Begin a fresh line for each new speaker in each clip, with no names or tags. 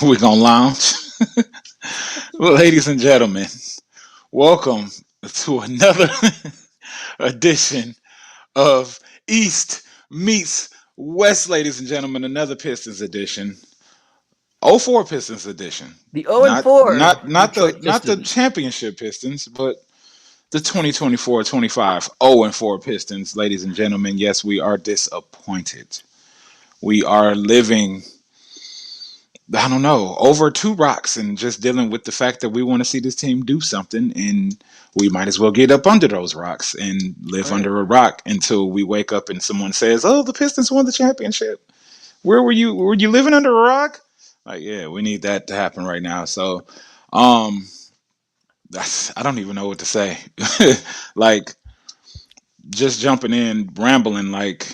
We're gonna lounge. Ladies and gentlemen, welcome to another edition of East Meets West, ladies and gentlemen, another Pistons edition. '04 Pistons edition.
The 0 and
Not
4
not not the
Detroit
not the
Pistons.
championship Pistons, but the 2024-25 0 and 4 Pistons, ladies and gentlemen. Yes, we are disappointed. We are living, I don't know, over two rocks and just dealing with the fact that we want to see this team do something, and we might as well get up under those rocks and live
Right.
under a rock until we wake up and someone says, "Oh, the Pistons won the championship." Where were you? Were you living under a rock? Like, yeah, we need that to happen right now. So, um, I don't even know what to say. Like, just jumping in, rambling, like,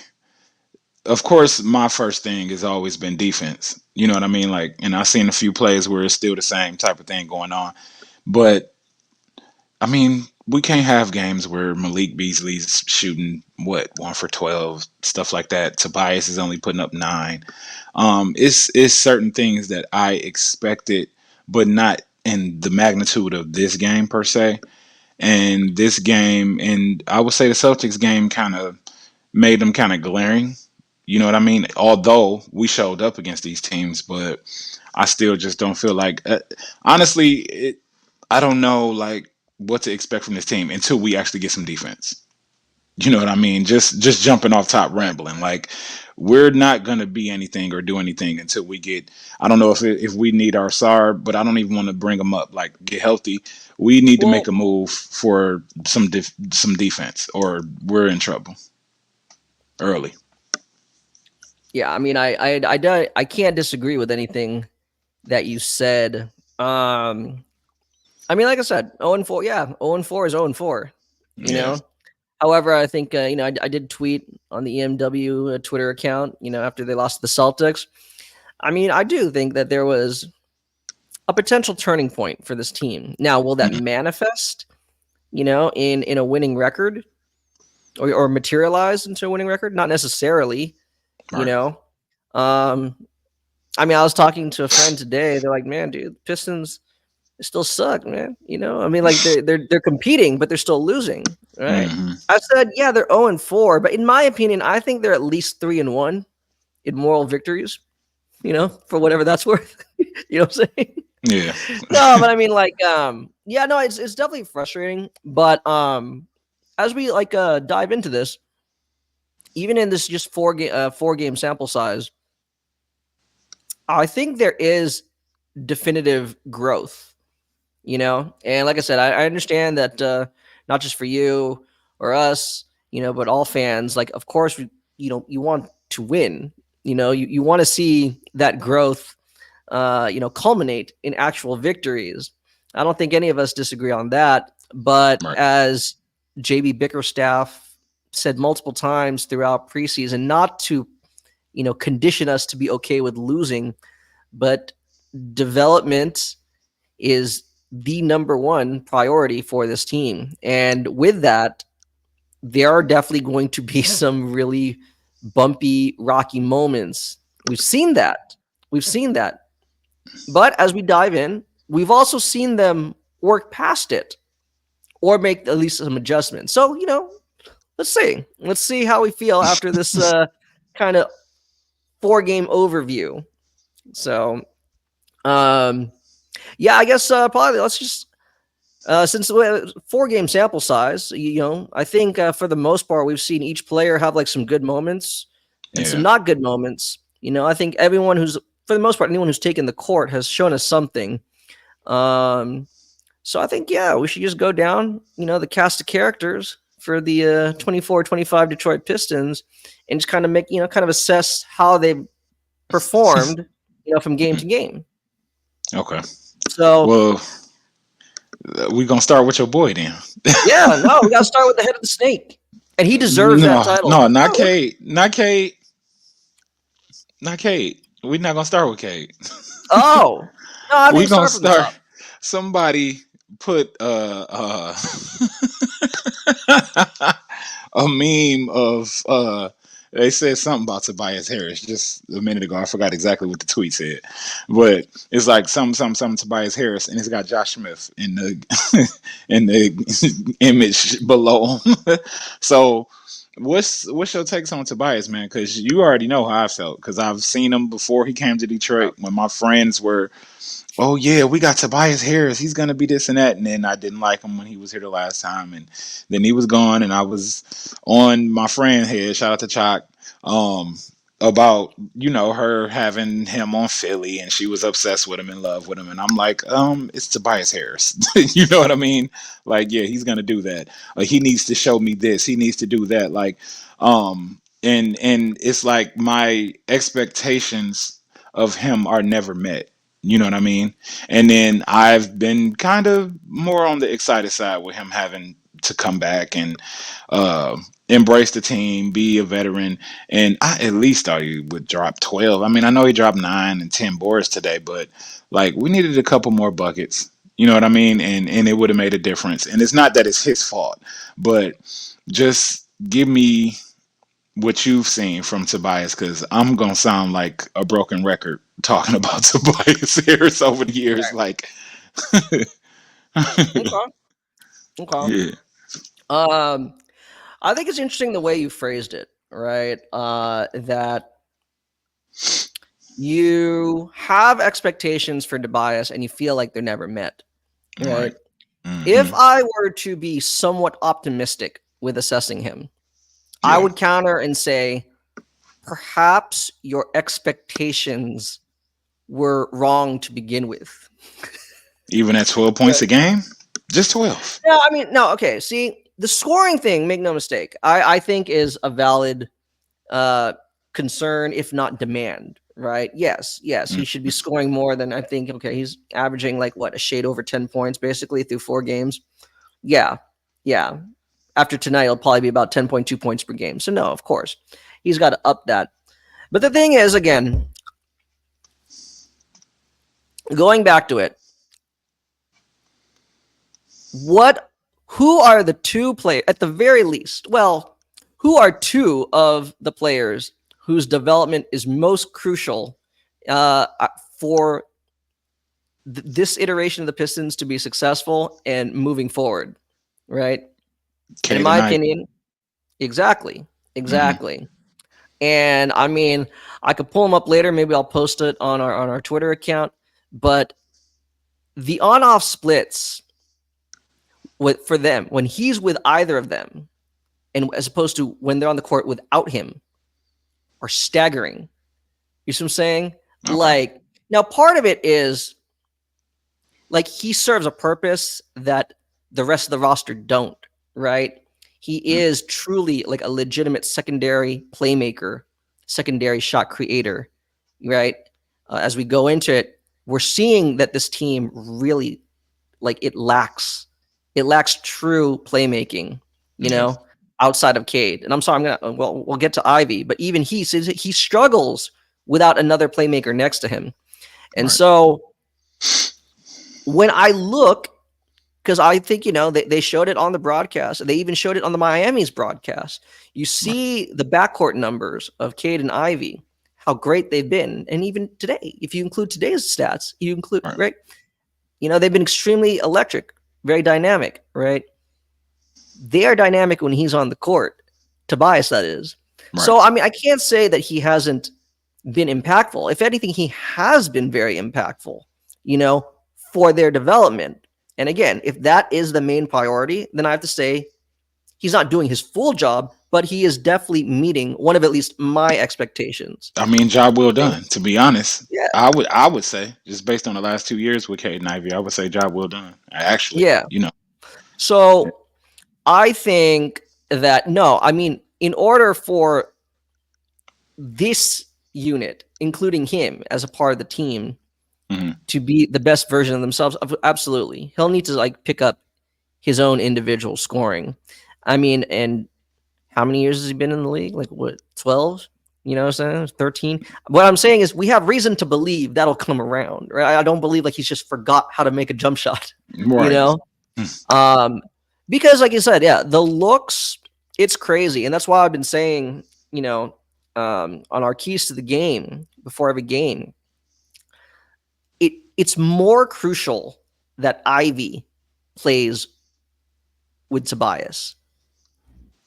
of course, my first thing has always been defense. You know what I mean? Like, and I've seen a few plays where it's still the same type of thing going on. But I mean, we can't have games where Malik Beasley's shooting what 1 for 12, stuff like that. Tobias is only putting up 9. It's certain things that I expected, but not in the magnitude of this game per se. And this game, and I would say the Celtics game, kind of made them kind of glaring. You know what I mean? Although we showed up against these teams, but I still just don't feel like, honestly, I don't know like what to expect from this team until we actually get some defense. You know what I mean? Just jumping off top, rambling. Like, we're not gonna be anything or do anything until we get. I don't know if we need our SAR, but I don't even want to bring them up. Like, get healthy. We need to make
Well,
a move for some defense, or we're in trouble early.
yeah, I mean, I can't disagree with anything that you said. I mean, like I said, 0 and 4, yeah, 0 and 4 is 0 and 4. You
Yeah.
know. However, I think I did tweet on the EMW Twitter account. After they lost to the Celtics. I mean, I do think that there was a potential turning point for this team. Now, will that
Mm,
manifest? In a winning record, or materialize into a winning record? Not necessarily. You
right.
know, um, I mean, I was talking to a friend today. They're like, "Man, dude, Pistons still suck, man." I mean, like they're competing, but they're still losing, right?
Hmm.
I said, "Yeah, they're 0 and 4, but in my opinion, I think they're at least 3 and 1 in moral victories. For whatever that's worth." You know what I'm saying?
Yeah.
No, but I mean, like, yeah, no, it's definitely frustrating. But as we dive into this, even in this just 4 game sample size, I think there is definitive growth. And like I said, I understand that not just for you or us, but all fans. Like, of course, you want to win. You want to see that growth, culminate in actual victories. I don't think any of us disagree on that. But
Right.
as JB Bickerstaff said multiple times throughout preseason, not to, condition us to be okay with losing, but development is the number one priority for this team. And with that, there are definitely going to be some really bumpy, rocky moments. We've seen that. We've seen that. But as we dive in, we've also seen them work past it or make at least some adjustments. So, let's see. Let's see how we feel after this kind of 4 game overview. So, um, yeah, I guess probably let's just since 4 game sample size, I think for the most part we've seen each player have like some good moments and some
Yeah.
not good moments. I think everyone who's for the most part anyone who's taken the court has shown us something. Um, so I think we should just go down, the cast of characters for the 24-25 Detroit Pistons and just kind of kind of assess how they performed, from game to game.
Okay.
So
Well, we gonna start with your boy then.
yeah, no, we got to start with the head of the snake, and he deserves that
No,
title.
no, not Cade, not Cade, not Cade. We're not gonna start with Cade.
Oh, no, I
We
think
gonna
start from the
start.
top.
Somebody put a meme of They said something about Tobias Harris just a minute ago. I forgot exactly what the tweet said, but it's like some Tobias Harris, and it's got Josh Smith in the in the image below him. So, what's your takes on Tobias, man? Because you already know how I felt. Because I've seen him before he came to Detroit when my friends were, oh yeah, we got Tobias Harris. He's gonna be this and that. And then I didn't like him when he was here the last time, and then he was gone, and I was on my friend head. Shout out to Chalk. Um, about her having him on Philly, and she was obsessed with him, in love with him, and I'm like, it's Tobias Harris. You know what I mean? Like, yeah, he's gonna do that. He needs to show me this. He needs to do that. Like, and it's like my expectations of him are never met. You know what I mean? And then I've been kind of more on the excited side with him having to come back and embrace the team, be a veteran. And I at least thought he would drop 12. I mean, I know he dropped 9 and 10 boards today, but like we needed a couple more buckets. You know what I mean? And it would have made a difference. And it's not that it's his fault, but just give me what you've seen from Tobias, because I'm gonna sound like a broken record talking about Tobias Harris over the years.
Right.
Like,
Okay. Okay.
yeah,
Um, I think it's interesting the way you phrased it, right? That you have expectations for Tobias and you feel like they're never met, right?
right.
If
Mm-hmm.
I were to be somewhat optimistic with assessing him, I
Yeah,
would counter and say perhaps your expectations were wrong to begin with.
even at 12
Right.
points a game, just 12.
No, I mean, no, okay. See, the scoring thing, make no mistake, I think is a valid concern, if not demand, right? Yes, he should be scoring more than I think. Okay, he's averaging like what, a shade over 10 points basically through 4 games. Yeah. After tonight, it'll probably be about 10.2 points per game. So no, of course, he's got to up that. But the thing is, again, going back to it, who are the two players at the very least? Well, who are two of the players whose development is most crucial for this iteration of the Pistons to be successful and moving forward, right? And in
Cade
my
and Ivey.
opinion, exactly.
Mm-hmm.
And I mean, I could pull them up later. Maybe I'll post it on our Twitter account. But the on-off splits for them when he's with either of them, and as opposed to when they're on the court without him, are staggering. You see what I'm saying?
Okay.
Like, now part of it is like he serves a purpose that the rest of the roster don't, right? He is truly like a legitimate secondary playmaker, secondary shot creator, right? As we go into it, we're seeing that this team really, like, it lacks true playmaking,
Yes.
outside of Cade. And I'm sorry, we'll get to Ivy, but even he says he struggles without another playmaker next to him. And
Right.
so when I look, because I think, they showed it on the broadcast. They even showed it on the Miami's broadcast. You see the backcourt numbers of Cade and Ivy, how great they've been. And even today, if you include today's stats, right? They've been extremely electric, very dynamic, right? They are dynamic when he's on the court. Tobias, that is.
Right.
So, I mean, I can't say that he hasn't been impactful. If anything, he has been very impactful, for their development. And again, if that is the main priority, then I have to say he's not doing his full job, but he is definitely meeting one of at least my expectations.
I mean, job well done. To be honest,
Yeah.
I would say, just based on the last 2 years with Cade and Ivy, I would say job well done. Actually,
Yeah. So I think that, no, I mean, in order for this unit, including him as a part of the team, to be the best version of themselves, absolutely, he'll need to like pick up his own individual scoring. I mean, and how many years has he been in the league? Like what, 12? You know what I'm saying? 13. What I'm saying is we have reason to believe that'll come around, right? I don't believe like he's just forgot how to make a jump shot,
right.
Because like you said, yeah, the looks, it's crazy. And that's why I've been saying, on our keys to the game before every game, it's more crucial that Ivy plays with Tobias.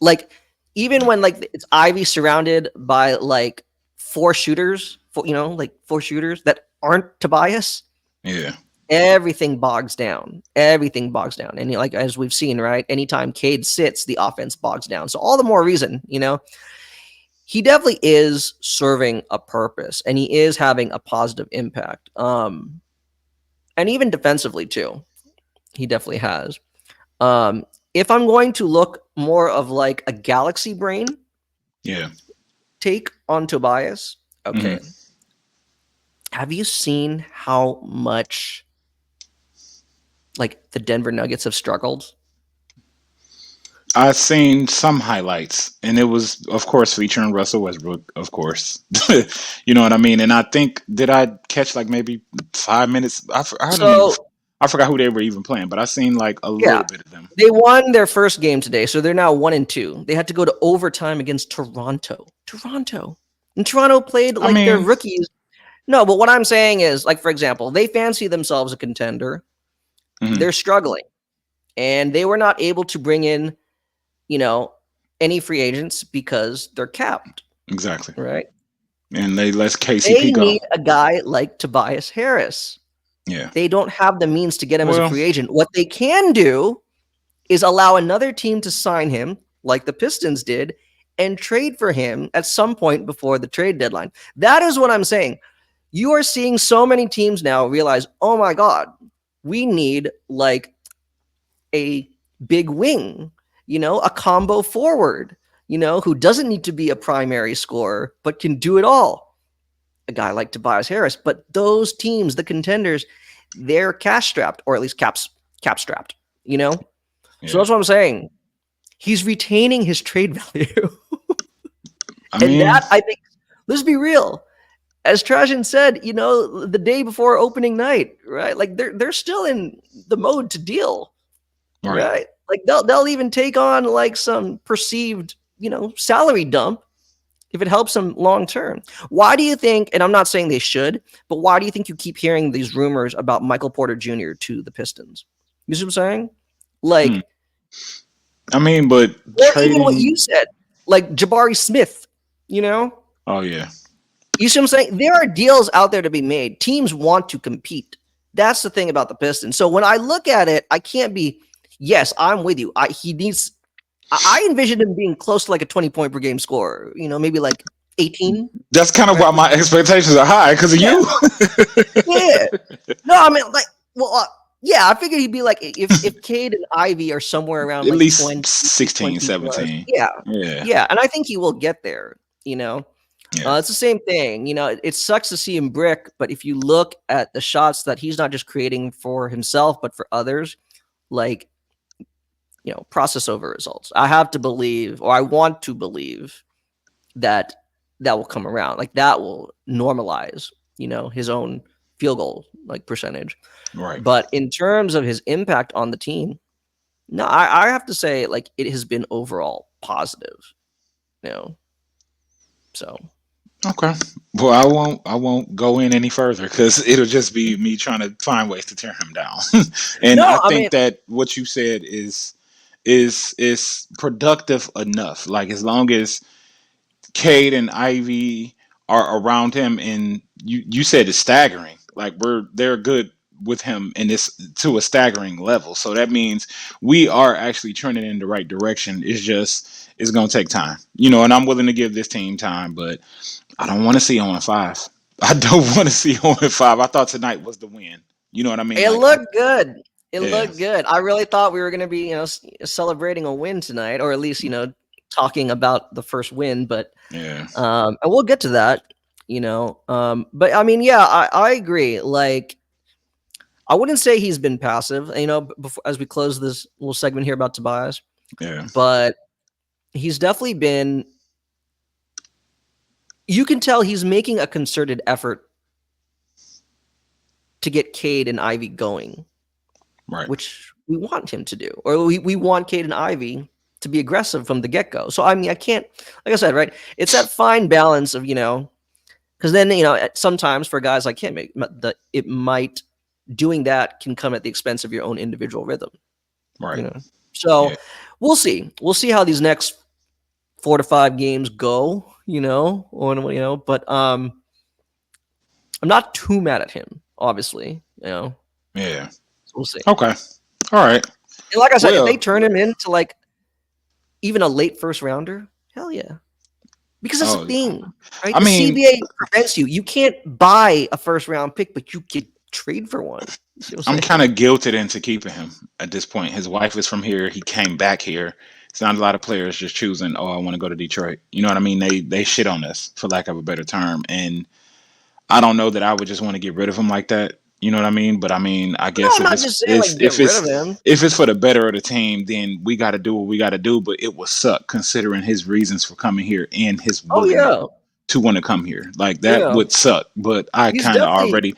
Like, even when like it's Ivy surrounded by like four shooters, like four shooters that aren't Tobias,
Yeah.
everything bogs down. Everything bogs down. And like as we've seen, right? Anytime Cade sits, the offense bogs down. So all the more reason, he definitely is serving a purpose and he is having a positive impact. And even defensively too, he definitely has. If I'm going to look more of like a galaxy brain
Yeah.
take on Tobias, okay.
Hmm.
Have you seen how much like the Denver Nuggets have struggled?
I seen some highlights, and it was, of course, featuring Russell Westbrook, of course. You know what I mean? And I think, did I catch like maybe 5 minutes? I don't even,
So
I forgot who they were even playing, but I seen like a
yeah,
little bit of them.
they won their first game today, so they're now 1-2. They had to go to overtime against Toronto. And Toronto played
I
like their
mean,
rookies. No, but what I'm saying is, like for example, they fancy themselves a contender.
mhm,
They're struggling, and they were not able to bring in, you know, any free agents because they're capped,
exactly.
right?
And they let
They
KCP go.
need a guy like Tobias Harris.
Yeah.
They don't have the means to get him as a
Well,
free agent. What they can do is allow another team to sign him, like the Pistons did, and trade for him at some point before the trade deadline. That is what I'm saying. You are seeing so many teams now realize, oh my God, we need like a big wing, a combo forward, who doesn't need to be a primary scorer, but can do it all. A guy like Tobias Harris. But those teams, the contenders, they're cash strapped, or at least cap strapped. So
yeah.
that's what I'm saying. He's retaining his trade value.
I
And
mean,
that, I think, let's be real. As Trajan said, the day before opening night, right? Like they're still in the mode to deal,
right.
right? Like they'll even take on like some perceived, salary dump if it helps them long term. Why do you think, and I'm not saying they should, but why do you think you keep hearing these rumors about Michael Porter Jr. to the Pistons? You see what I'm saying?
Hmm.
Like,
I mean, but
or even what
trading.
you said, like Jabari Smith, you know?
Oh yeah.
You see what I'm saying? There are deals out there to be made. Teams want to compete. That's the thing about the Pistons. So when I look at it, I can't be, yes, I'm with you. I envisioned him being close to like a 20-point per game scorer, maybe like 18,
That's kind of
right?
why my expectations are high because of
Yeah.
you.
Yeah. No, I mean, like, well, yeah, I figured he'd be like, if Cade and Ivy are somewhere around
At
like
least
20,
16,
20 plus.
17.
Yeah.
Yeah.
Yeah. And I think he will get there.
Yeah.
It's the same thing. It sucks to see him brick, but if you look at the shots that he's not just creating for himself, but for others, like, process over results. I have to believe, or I want to believe that that will come around. Like that will normalize, his own field goal like percentage.
Right.
But in terms of his impact on the team, no, I have to say like it has been overall positive. You know, so
Okay. Well, I won't go in any further because it'll just be me trying to find ways to tear him down. And I
no, I mean,
think that what you said is productive enough. Like as long as Cade and Ivy are around him, and you said it's staggering. Like they're good with him in this to a staggering level. So that means we are actually trending in the right direction. It's gonna take time, and I'm willing to give this team time, but I don't want to see 0-5. I don't want to see 0-5. I thought tonight was the win. You know what I mean?
it
Like,
looked good. It
yeah,
looked good. I really thought we were going to be, celebrating a win tonight, or at least, talking about the first win. But
yeah,
and we'll get to that. But I mean, yeah, I agree. Like, I wouldn't say he's been passive, before, as we close this little segment here about Tobias,
yeah,
but he's definitely been. You can tell he's making a concerted effort to get Cade and Ivy going,
right.
which we want him to do, or we want Cade and Ivy to be aggressive from the get-go. So I mean, I can't, like I said, right? It's that fine balance of, because then, sometimes for guys like him, it might, doing that can come at the expense of your own individual rhythm.
Right.
So
Yeah.
we'll see how these next 4 to 5 games go, but I'm not too mad at him, obviously,
Yeah.
so we'll see.
Okay. All right.
And like I said, if they
Well,
turn him into like even a late first rounder, hell yeah. Because that's the
oh,
thing, right?
I
The
mean,
CBA prevents you. You can't buy a first round pick, but you could trade for one. You see what I'm
I'm kind
saying?
of guilted into keeping him at this point. His wife is from here. He came back here. It's not a lot of players just choosing, oh, I want to go to Detroit. You know what I mean? They shit on us, for lack of a better term. And I don't know that I would just want to get rid of him like that. You know what I mean? But I mean, I
No,
guess
I'm
if
not
it's,
just saying
it's
like get
if
rid of
it's
him.
if it's for the better of the team, then we got to do what we got to do. But it would suck considering his reasons for coming here and his
Oh
willingness
yeah,
to want to come here. Like that
yeah.
would suck. But
He's definitely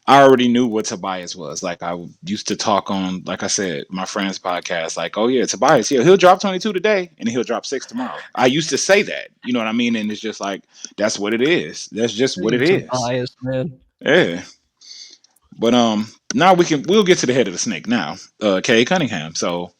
I already knew what Tobias was. Like I used to talk on, like I said, my friend's podcast. Like, oh yeah, Tobias, he'll drop 22 today, and he'll drop 6 tomorrow. I used to say that, you know what I mean? And it's just like that's what it is. That's just what it is.
Tobias, man.
Yeah. But now we'll get to the head of the snake now. Cade Cunningham. So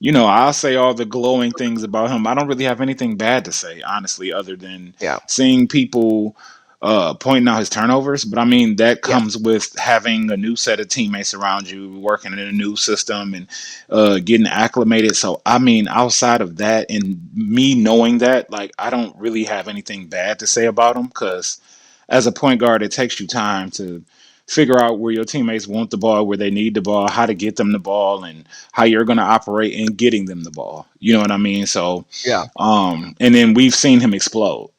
I'll say all the glowing things about him. I don't really have anything bad to say, honestly, other than
Yeah,
seeing people pointing out his turnovers. But I mean, that
yeah,
comes with having a new set of teammates around you, working in a new system, and getting acclimated. So, I mean, outside of that, and me knowing that, like, I don't really have anything bad to say about him because as a point guard, it takes you time to figure out where your teammates want the ball, where they need the ball, how to get them the ball, and how you're going to operate in getting them the ball. You know what I mean? So,
yeah.
and then we've seen him explode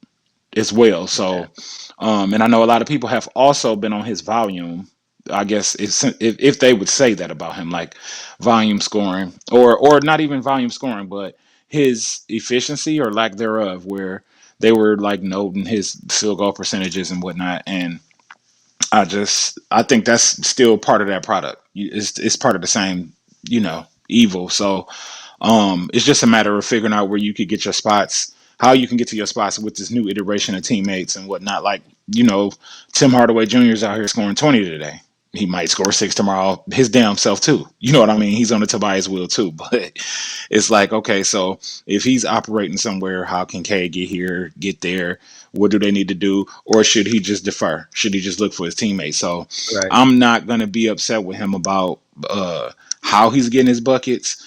as well.
Yeah.
So, and I know a lot of people have also been on his volume. I guess if they would say that about him, like volume scoring, or not even volume scoring, but his efficiency or lack thereof, where they were like noting his field goal percentages and whatnot. And I think that's still part of that product. It's part of the same, evil. So it's just a matter of figuring out where you could get your spots, how you can get to your spots with this new iteration of teammates and whatnot. Like, Tim Hardaway Jr. is out here scoring 20 today. He might score 6 tomorrow, his damn self too. You know what I mean? He's on the Tobias wheel too. But it's like, okay, so if he's operating somewhere, how can Cade get here, get there? What do they need to do? Or should he just defer? Should he just look for his teammates? So
Right.
I'm not going to be upset with him about how he's getting his buckets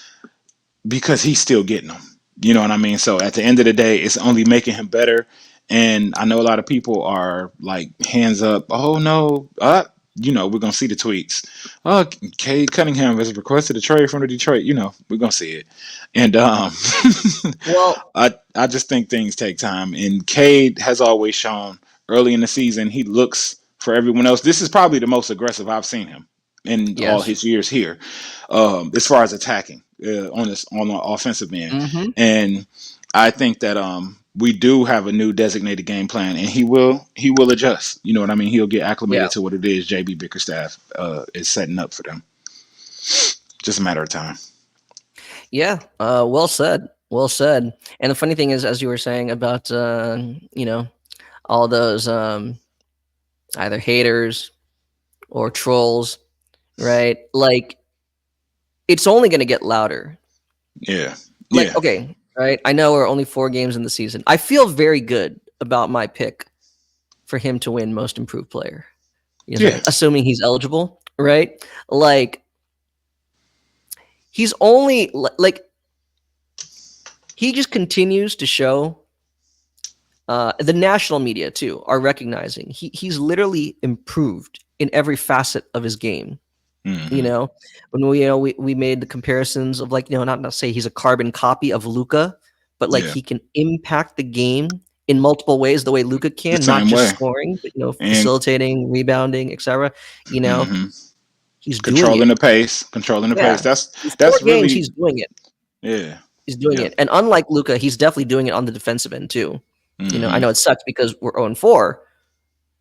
because he's still getting them. You know what I mean? So at the end of the day, it's only making him better. And I know a lot of people are like hands up. Oh no, we're gonna see the tweets. Oh, Cade Cunningham has requested a trade from the Detroit. We're gonna see it. And
Well,
I just think things take time. And Cade has always shown early in the season he looks for everyone else. This is probably the most aggressive I've seen him in all
yes.
his years here, as far as attacking on the offensive end.
Hmm.
And I think that we do have a new designated game plan, and he will adjust. You know what I mean? He'll get
Yeah.
acclimated to what it is JB Bickerstaff is setting up for them. Just a matter of time.
Yeah. Well said. Well said. And the funny thing is, as you were saying about, all those either haters or trolls, right? Like, it's only going to get louder.
Yeah,
Like,
yeah,
okay, right? I know we're only 4 games in the season. I feel very good about my pick for him to win Most Improved Player. You know what I'm
yeah,
saying? Assuming he's eligible, right? Like, he's only like he just continues to show. The national media too are recognizing he's literally improved in every facet of his game. You
hmm
know, when we made the comparisons of, like, not to say he's a carbon copy of Luka, but like
yeah.
he can impact the game in multiple ways the way Luka
The
can, not
same
just
way,
scoring, but
and
facilitating, rebounding, etc. You know,
hmm
he's doing
controlling
it.
the pace, controlling the
Yeah,
pace.
in four
That's
games
really
he's doing it.
yeah,
He's doing
yeah.
it, and unlike Luka, he's definitely doing it on the defensive end too. I
hmm
know it sucks because we're 0-4,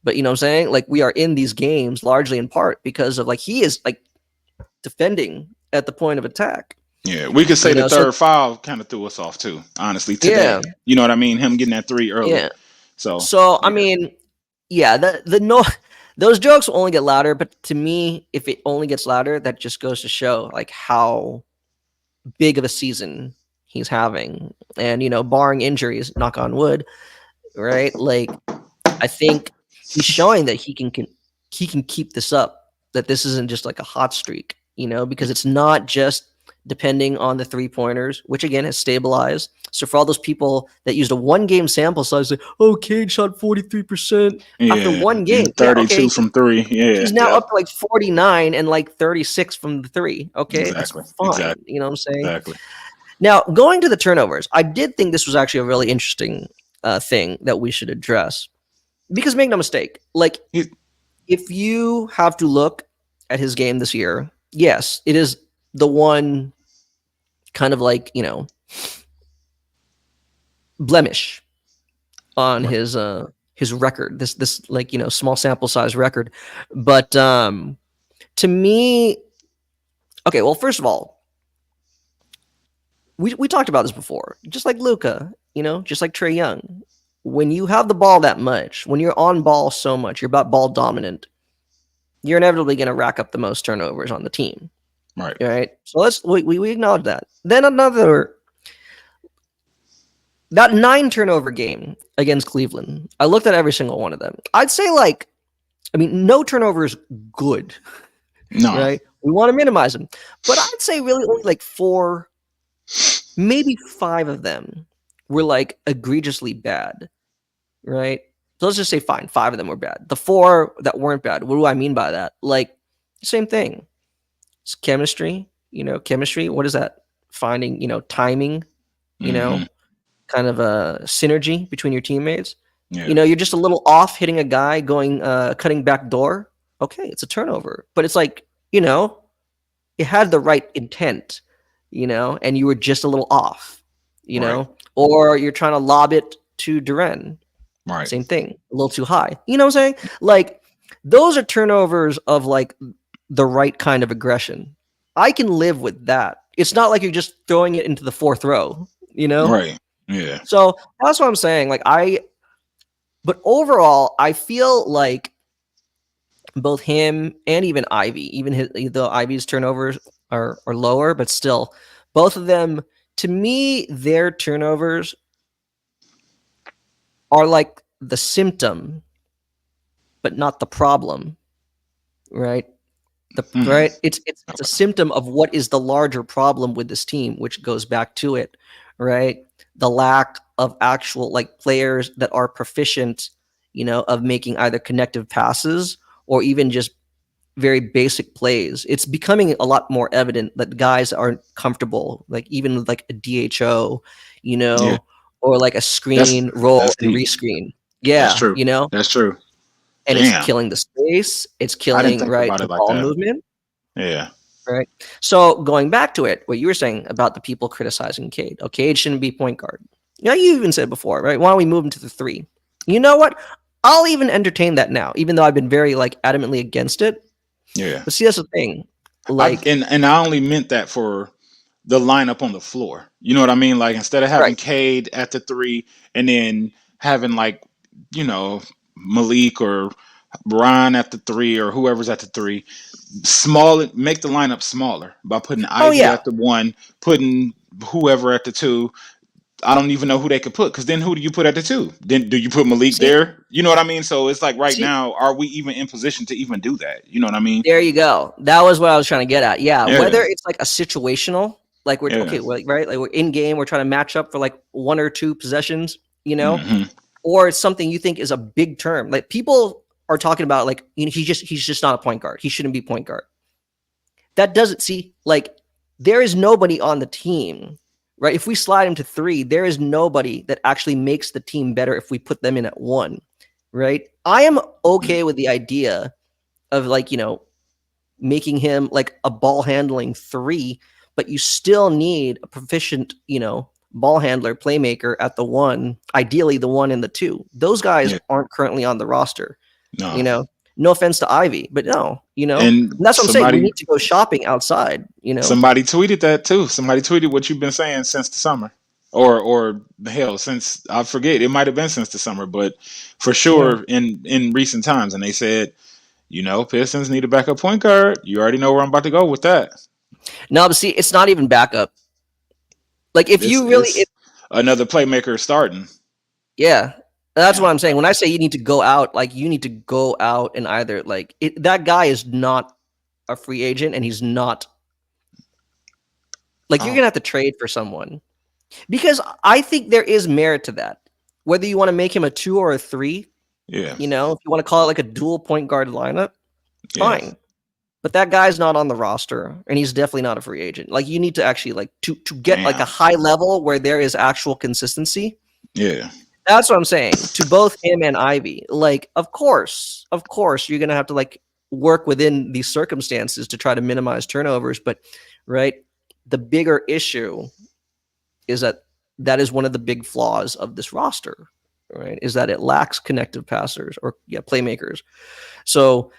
but you know what I'm saying? Like, we are in these games largely in part because of, like, he is like defending at the point of attack.
Yeah, we could say the
So
third foul kind of threw us off too. Honestly,
yeah,
today, you know what I mean? Him getting that three early.
yeah.
So
So I
yeah,
mean, yeah, the no, those jokes will only get louder. But to me, if it only gets louder, that just goes to show like how big of a season he's having, and barring injuries, knock on wood, right? Like I think he's showing that he can keep this up. That this isn't just like a hot streak, because it's not just depending on the 3-pointers, which again has stabilized. So for all those people that used a 1 game sample size, like, oh, Cade shot 43% after
yeah,
1 game.
and
Yeah,
32
okay.
from three. Yeah,
He's now
yeah,
up to like 49 and like 36 from the three. Okay, that's
exactly,
fine.
exactly,
You know what I'm saying?
exactly.
Now, going to the turnovers, I did think this was actually a really interesting thing that we should address. Because make no mistake, like
He,
if you have to look at his game this year, yes, it is the one kind of like, blemish on
right.
his record. This like, small sample size record. But to me, okay, well, first of all, we talked about this before. Just like Luka, just like Trae Young. When you have the ball that much, when you're on ball so much, you're about ball dominant, you're inevitably going to rack up the most turnovers on the team.
Right.
All right. So we acknowledge that. Then that 9 turnover game against Cleveland. I looked at every single one of them. I'd say no turnover is good,
No.
right? We want to minimize them, but I'd say really only like 4, maybe 5 of them were like egregiously bad, right? So let's just say fine, 5 of them were bad. The 4 that weren't bad. What do I mean by that? Like same thing. It's chemistry. Chemistry. What is that? Finding timing. You
Mm-hmm.
know, kind of a synergy between your teammates.
Yeah.
You're just a little off hitting a guy going cutting back door. Okay, it's a turnover, but it's like it had the right intent, and you were just a little off,
Right.
or you're trying to lob it to Duren.
Right.
Same thing, a little too high. You know what I'm saying? Like those are turnovers of like the right kind of aggression. I can live with that. It's not like you're just throwing it into the 4th row,
Right. Yeah.
So that's what I'm saying. But overall, I feel like both him and even Ivy, though Ivy's turnovers are lower, but still, both of them, to me, their turnovers are like the symptom, but not the problem, right?
Mm-hmm.
Right? It's a symptom of what is the larger problem with this team, which goes back to it, right? The lack of actual like players that are proficient, of making either connective passes or even just very basic plays. It's becoming a lot more evident that guys aren't comfortable, like even with like a DHO,
Yeah.
or like a
That's
screen roll
that's
and
deep.
rescreen.
That's
Yeah,
true. That's true.
and it's
Damn.
killing the space. It's
I didn't
killing
think
right
about
the
it like
ball
that.
movement.
Yeah.
Right. So going back to it, what you were saying about the people criticizing Cade. Oh, Cade shouldn't be point guard. You even said before, right? Why don't we move him to the 3? You know what? I'll even entertain that now, even though I've been very like adamantly against it.
Yeah.
But see, that's the thing.
I
Like,
and I only meant that for the lineup on the floor. You know what I mean? Like instead of having
right.
Cade at the 3 and then having like, you know, Malik or Brian at the 3 or whoever's at the 3, small make the lineup smaller by putting
Oh
Ivy
yeah.
at the 1, putting whoever at the 2. I don't even know who they could put because then who do you put at the 2? Then do you put Malik
See,
there? You know what I mean? So it's like right
see,
now, are we even in position to even do that? You know what I mean?
there you go. That was what I was trying to get at. Yeah.
Yeah,
Whether it's like a situational, like we're
yeah.
okay, right? Like we're in game, we're trying to match up for like 1 or 2 possessions,
Hmm.
or it's something you think is a big term. Like people are talking about like he's just not a point guard. He shouldn't be point guard. That doesn't see like there is nobody on the team, right? If we slide him to 3, there is nobody that actually makes the team better if we put them in at 1, right? I am okay with the idea of like, making him like a ball handling 3, but you still need a proficient, ball handler, playmaker at the 1, ideally the 1 and the 2. Those guys
Yeah,
aren't currently on the roster, you
no.
know. No offense to Ivy, but no,
And
and that's what I'm saying. We
somebody
need to go shopping outside.
somebody tweeted that too. Somebody tweeted what you've been saying since the summer. Or hell, since I forget, it might have been since the summer, but for
Yeah.
sure in recent times. And they said, Pistons need a backup point guard. You already know where I'm about to go with that.
No, but see, it's not even backup. Like if
It's
you really,
it's another playmaker starting.
yeah, that's
Yeah.
what I'm saying. When I say you need to go out, like you need to go out and either that guy is not a free agent, and he's not like you're
Oh,
gonna have to trade for someone because I think there is merit to that. Whether you want to make him a 2 or a 3,
yeah,
if you want to call it like a dual point guard lineup,
yeah,
fine. But that guy's not on the roster, and he's definitely not a free agent. Like you need to actually like to get like a
damn,
high level where there is actual consistency.
yeah,
That's what I'm saying to both him and Ivy. Like, of course, you're gonna have to like work within these circumstances to try to minimize turnovers. But right, the bigger issue is that is one of the big flaws of this roster. Right, is that it lacks connective passers or playmakers. So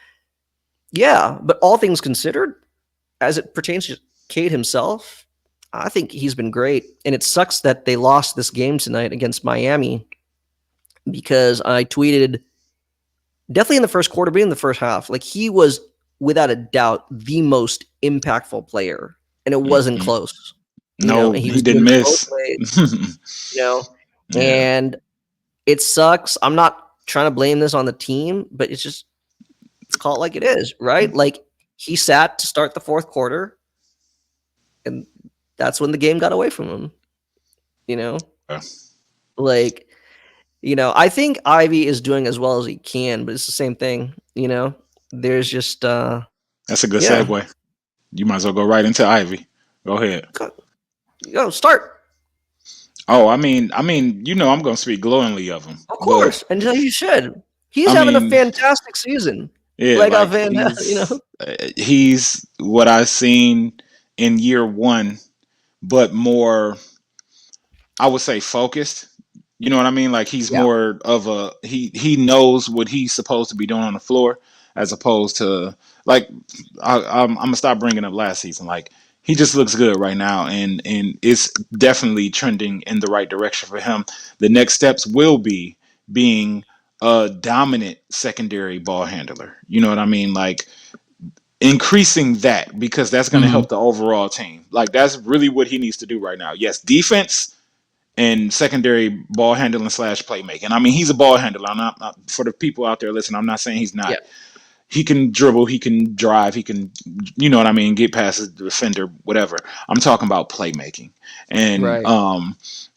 yeah, but all things considered, as it pertains to Cade himself, I think he's been great. And it sucks that they lost this game tonight against Miami because I tweeted definitely in the first quarter, but in the first half, like he was without a doubt the most impactful player, and it wasn't
mm-hmm.
close.
No,
And he
he
was
didn't
doing both
miss.
ways.
Yeah,
And it sucks. I'm not trying to blame this on the team, but let's call it like it is, right? Like he sat to start the fourth quarter, and that's when the game got away from him. You know,
yeah.
like I think Ivy is doing as well as he can, but it's the same thing. There's just
That's a good
yeah,
segue. You might as well go right into Ivy. Go ahead.
start.
Oh, I'm gonna speak glowingly of him,
Of
but
course, and you should. He's
I
having a
mean,
fantastic season.
yeah,
Like a
like
fan,
he's what I've seen in year one, but more, I would say, focused. You know what I mean? Like he's
Yeah,
more of he knows what he's supposed to be doing on the floor, as opposed to like I'm gonna stop bringing up last season. Like he just looks good right now, and it's definitely trending in the right direction for him. The next steps will be being a dominant secondary ball handler. You know what I mean? Like increasing that because that's going to
hmm
help the overall team. Like that's really what he needs to do right now. Yes, defense and secondary ball handling slash playmaking. I mean, he's a ball handler. I'm not for the people out there listening. I'm not saying he's
yeah,
not. He can dribble, he can drive, he can, you know what I mean, get past the defender, whatever. I'm talking about playmaking, and
right,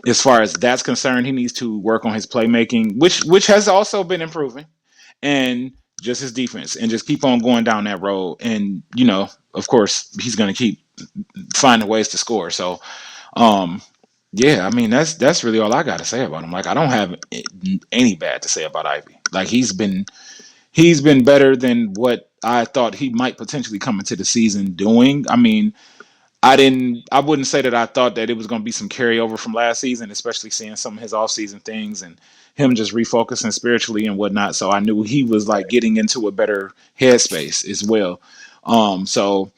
as far as that's concerned, he needs to work on his playmaking, which has also been improving, and just his defense, and just keep on going down that road. And of course, he's going to keep finding ways to score. So um, yeah, I mean that's really all I got to say about him. Like I don't have any bad to say about Ivy. Like he's been better than what I thought he might potentially come into the season doing. I mean, I wouldn't say that I thought that it was going to be some carryover from last season, especially seeing some of his off-season things and him just refocusing spiritually and whatnot. So I knew he was like getting into a better headspace as well. So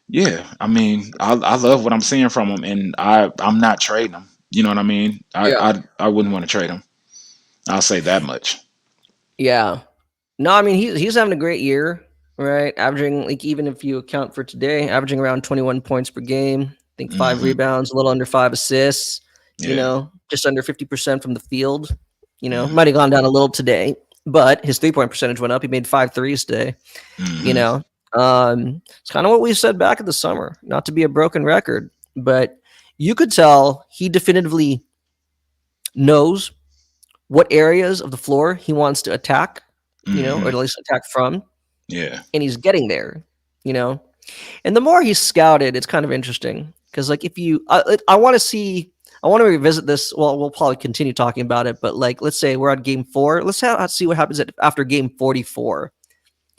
yeah, I mean, I love what I'm seeing from him, and I'm not trading him. You know what I mean?
yeah,
I wouldn't want to trade him. I'll say that much.
yeah. No, I mean he's having a great year, right? Averaging like even if you account for today, averaging around 21 points per game. I think 5
Hmm.
rebounds, a little under 5 assists.
Yeah.
Just under 50% from the field.
Yeah.
Might have gone down a little today, but his 3-point percentage went up. He made 5 threes today. You
Hmm.
know, it's kind of what we said back in the summer. Not to be a broken record, but you could tell he definitively knows what areas of the floor he wants to attack, or
Hmm.
at least attack from,
Yeah.
and he's getting there, you know. And the more he's scouted, it's kind of interesting because, like, if you, I want to see, I want to revisit this. Well, we'll probably continue talking about it, but like, let's say we're at game 4. Let's see what happens after game 44.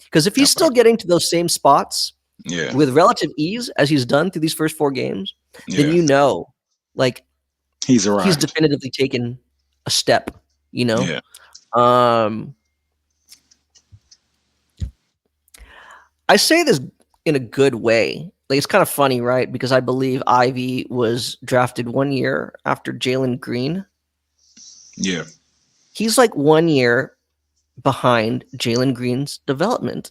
Because if he's
Okay.
still getting to those same spots
Yeah.
with relative ease as he's done through these first 4 games, then
Yeah.
like
He's
he's
arrived.
definitively taken a step. You know,
Yeah.
um, I say this in a good way. Like it's kind of funny, right? Because I believe Ivy was drafted 1 year after Jalen Green.
Yeah.
He's like 1 year behind Jalen Green's development,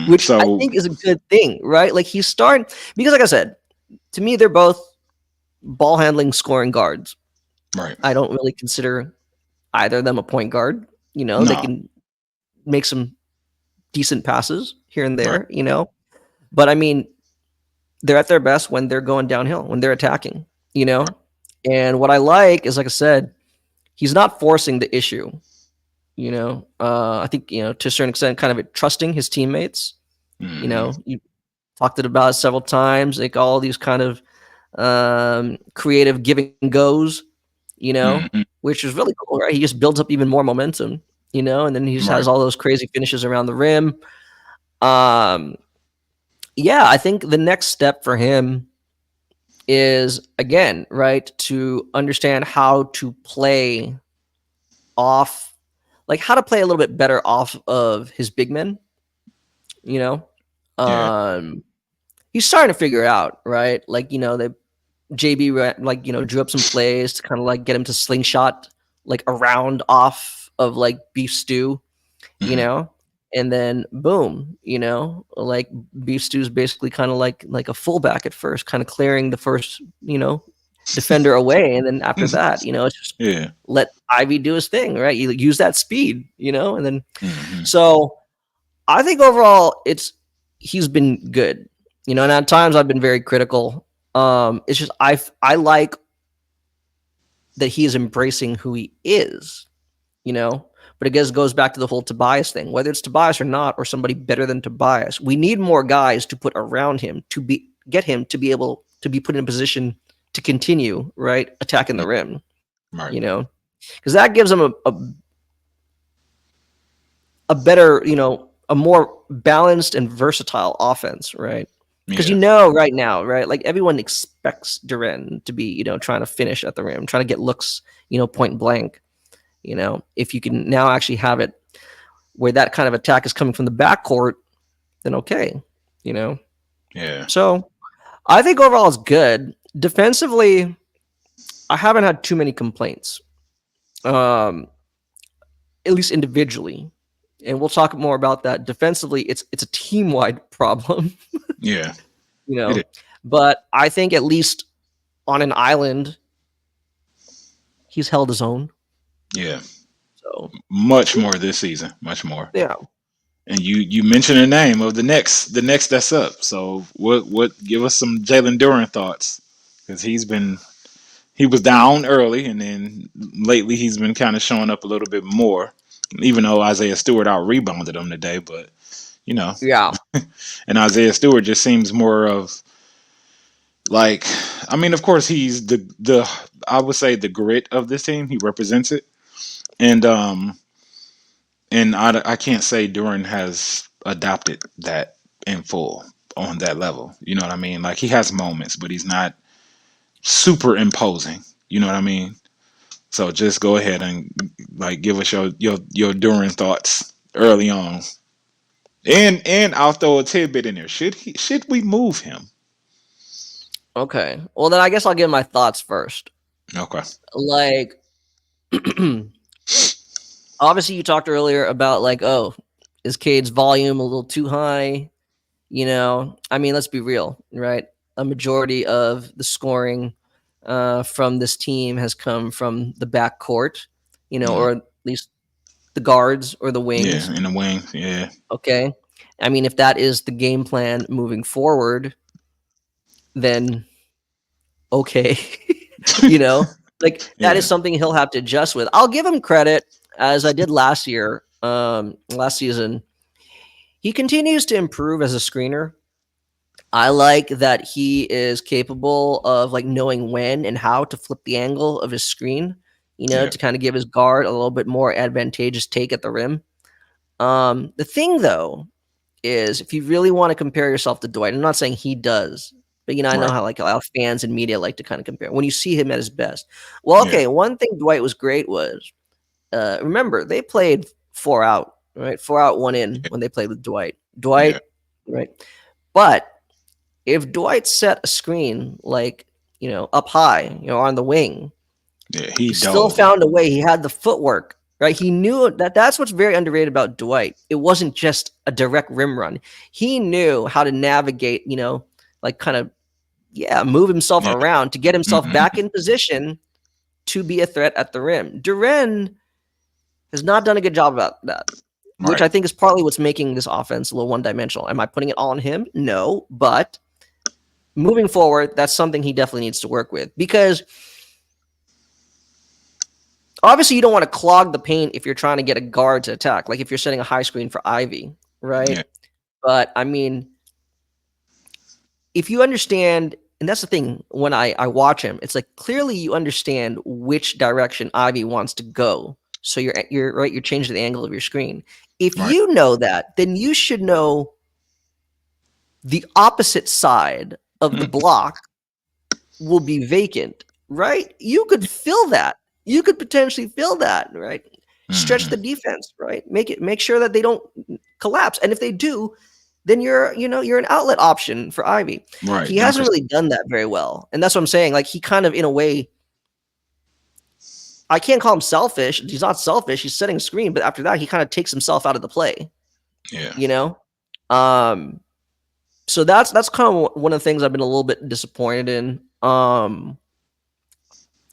which I
So
think is a good thing, right? Like he's starting because, like I said, to me they're both ball handling, scoring guards.
right.
I don't really consider either of them a point guard. They
No.
can make some decent passes here and
Right.
there. But I mean, they're at their best when they're going downhill, when they're attacking, you
Right.
know? And what I like is, like I said, he's not forcing the issue, I think, to a certain extent, kind of trusting his teammates.
Hmm.
You talked it about several times, like all these kind of creative give and goes,
Hmm.
which is really cool, right? He just builds up even more momentum, and then he just has
Right.
all those crazy finishes around the rim. Um, yeah, I think the next step for him is again, right, to understand how to play off, like how to play a little bit better off of his big men, you know.
Yeah.
Um, he's starting to figure it out, right? Like, the JB like, drew up some plays to kind of like get him to slingshot like around off of like beef stew, you
Hmm.
know, and then boom, like beef stew is basically kind of like a fullback at first, kind of clearing the first, defender away, and then after that, it's just
Yeah.
let Ivy do his thing, right? You use that speed, and then
Hmm.
so I think overall he's been good, and at times I've been very critical. It's just I like that he is embracing who he is, you know. But it goes back to the whole Tobias thing. Whether it's Tobias or not, or somebody better than Tobias, we need more guys to put around him to get him to be able to be put in a position to continue right attacking the rim,
Right.
you know, because that gives him a better, a more balanced and versatile offense, right? Because
Yeah.
right now, right, like everyone expects Duren to be, trying to finish at the rim, trying to get looks, point blank. If you can now actually have it where that kind of attack is coming from the backcourt, then okay, you know.
Yeah.
So I think overall it's good. Defensively, I haven't had too many complaints, um, at least individually, and we'll talk more about that. Defensively, it's a team wide problem,
Yeah.
you
It is.
know. But I think at least on an island, he's held his own.
Yeah.
So
Much more this season. Much more.
yeah,
And you mentioned the name of the next that's up. So what give us some Jalen Duren thoughts because he was down early and then lately he's been kind of showing up a little bit more. Even though Isaiah Stewart out rebounded him today, but you know,
yeah,
and Isaiah Stewart just seems more of like I mean, of course he's the I would say the grit of this team. He represents it, and I can't say Duran has adopted that in full on that level. You know what I mean? Like he has moments, but he's not super imposing. You know what I mean? So just go ahead and like give us your Duran thoughts early on. And I'll throw a tidbit in there. Should we move him?
okay. Well, then I guess I'll give my thoughts first.
Okay.
Like, obviously, you talked earlier about like, oh, is Cade's volume a little too high? I mean, let's be real, right? A majority of the scoring from this team has come from the backcourt,
Yeah.
or at least the guards or the
Yeah.
wings.
In the wing. Yeah.
Okay. I mean, if that is the game plan moving forward, then okay. you know, like that is
Yeah.
something he'll have to adjust with. I'll give him credit as I did last year, last season. He continues to improve as a screener. I like that he is capable of like knowing when and how to flip the angle of his screen,
Yeah.
to kind of give his guard a little bit more advantageous take at the rim. The thing though is if you really want to compare yourself to Dwight, I'm not saying he does, but I know
Right.
how like a lot of fans and media like to kind of compare when you see him at his best. Well,
Yeah.
okay, one thing Dwight was great was remember they played 4 out, right? 4 out, 1 in when they played with Dwight. Dwight,
Yeah.
right? But if Dwight set a screen like, up high, on the wing,
Yeah.
he
He
still
dove.
found a way. He had the footwork, right? He knew that's what's very underrated about Dwight. It wasn't just a direct rim run. He knew how to navigate, like kind of, move himself
Yeah.
around to get himself
Hmm.
back in position to be a threat at the rim. Duren has not done a good job about that, which
Right.
I think is partly what's making this offense a little one-dimensional. Am I putting it all on him? No, but moving forward, that's something he definitely needs to work with, because obviously you don't want to clog the paint if you're trying to get a guard to attack, like if you're setting a high screen for Ivy, right?
Yeah.
But I mean, if you understand, and that's the thing, when I watch him, it's like clearly you understand which direction Ivy wants to go. So you're right, you're changing the angle of your screen. If
Right.
you know that, then you should know the opposite side of the
Mm.
block will be vacant, right? You could fill that. You could potentially fill that, right? Stretch the
Hmm.
defense, right? Make sure that they don't collapse. And if they do, then you're an outlet option for Ivy.
Right.
He hasn't
Junkers.
really done that very well. And that's what I'm saying. Like he kind of in a way, I can't call him selfish. He's not selfish. He's setting a screen, but after that, he kind of takes himself out of the play,
Yeah.
you know? Um so that's kind of one of the things I've been a little bit disappointed in.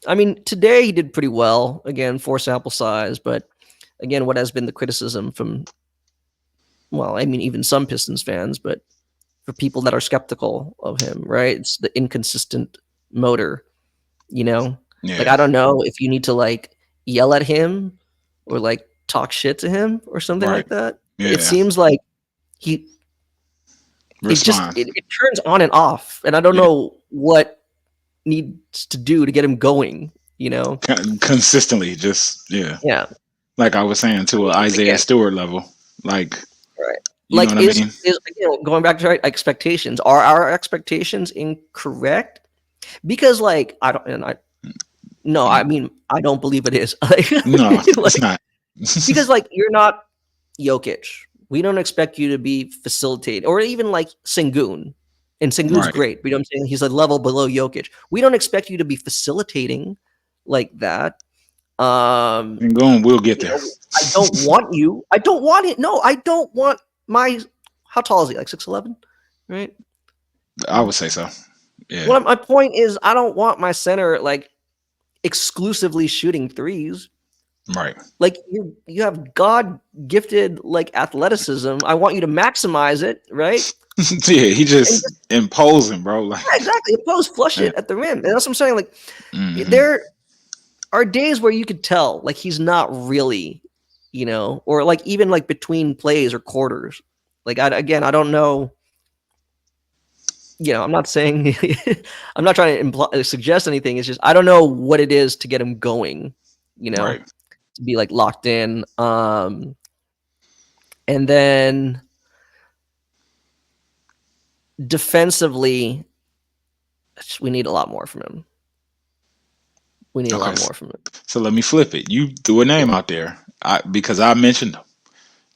I mean, today he did pretty well. Again, 4 sample size, but again, what has been the criticism from, well, I mean, even some Pistons fans, but for people that are skeptical of him, right? It's the inconsistent motor, you know? Like,
Yeah.
I don't know if you need to like yell at him or like talk shit to him or something
Right.
like that. It
Yeah.
seems like he,
Respond.
it turns on and off. And I don't
Yeah.
know what needs to do to get him going, you know?
Consistently. Just yeah.
Yeah.
Like I was saying,
I
to
mean,
a Isaiah
again,
Stewart level. Like
right.
you know
Like
what I mean?
is again going back to our expectations. Are our expectations incorrect? Because like I don't and I no, I mean I don't believe it is. Like,
No, it's
like
not.
because like you're not Jokic. We don't expect you to be facilitated or even like Sengun. And Sengun's
Right.
great. But you know what I'm saying? He's a level below Jokic. We don't expect you to be facilitating like that. Um
And going, we'll get
You
there.
know, I don't want you. I don't want it. No, I don't want my. How tall is he? Like 6'11", right?
I would say so. Yeah.
Well, my point is, I don't want my center like exclusively shooting threes.
Right.
Like you have God gifted like athleticism. I want you to maximize it, right?
Yeah, he
And
just
just
imposing, bro. Like
yeah, exactly. Opposed, flush
yeah.
it at the rim, and that's what I'm saying. Like
Hmm.
there are days where you could tell like he's not really, or like even like between plays or quarters. Like I don't know. I'm not saying I'm not trying to suggest anything. It's just I don't know what it is to get him going.
Right.
To be like locked in. And then defensively, we need a lot more from him. We need a
Okay.
lot more from him.
So let me flip it. You threw a name out there. Because I mentioned him.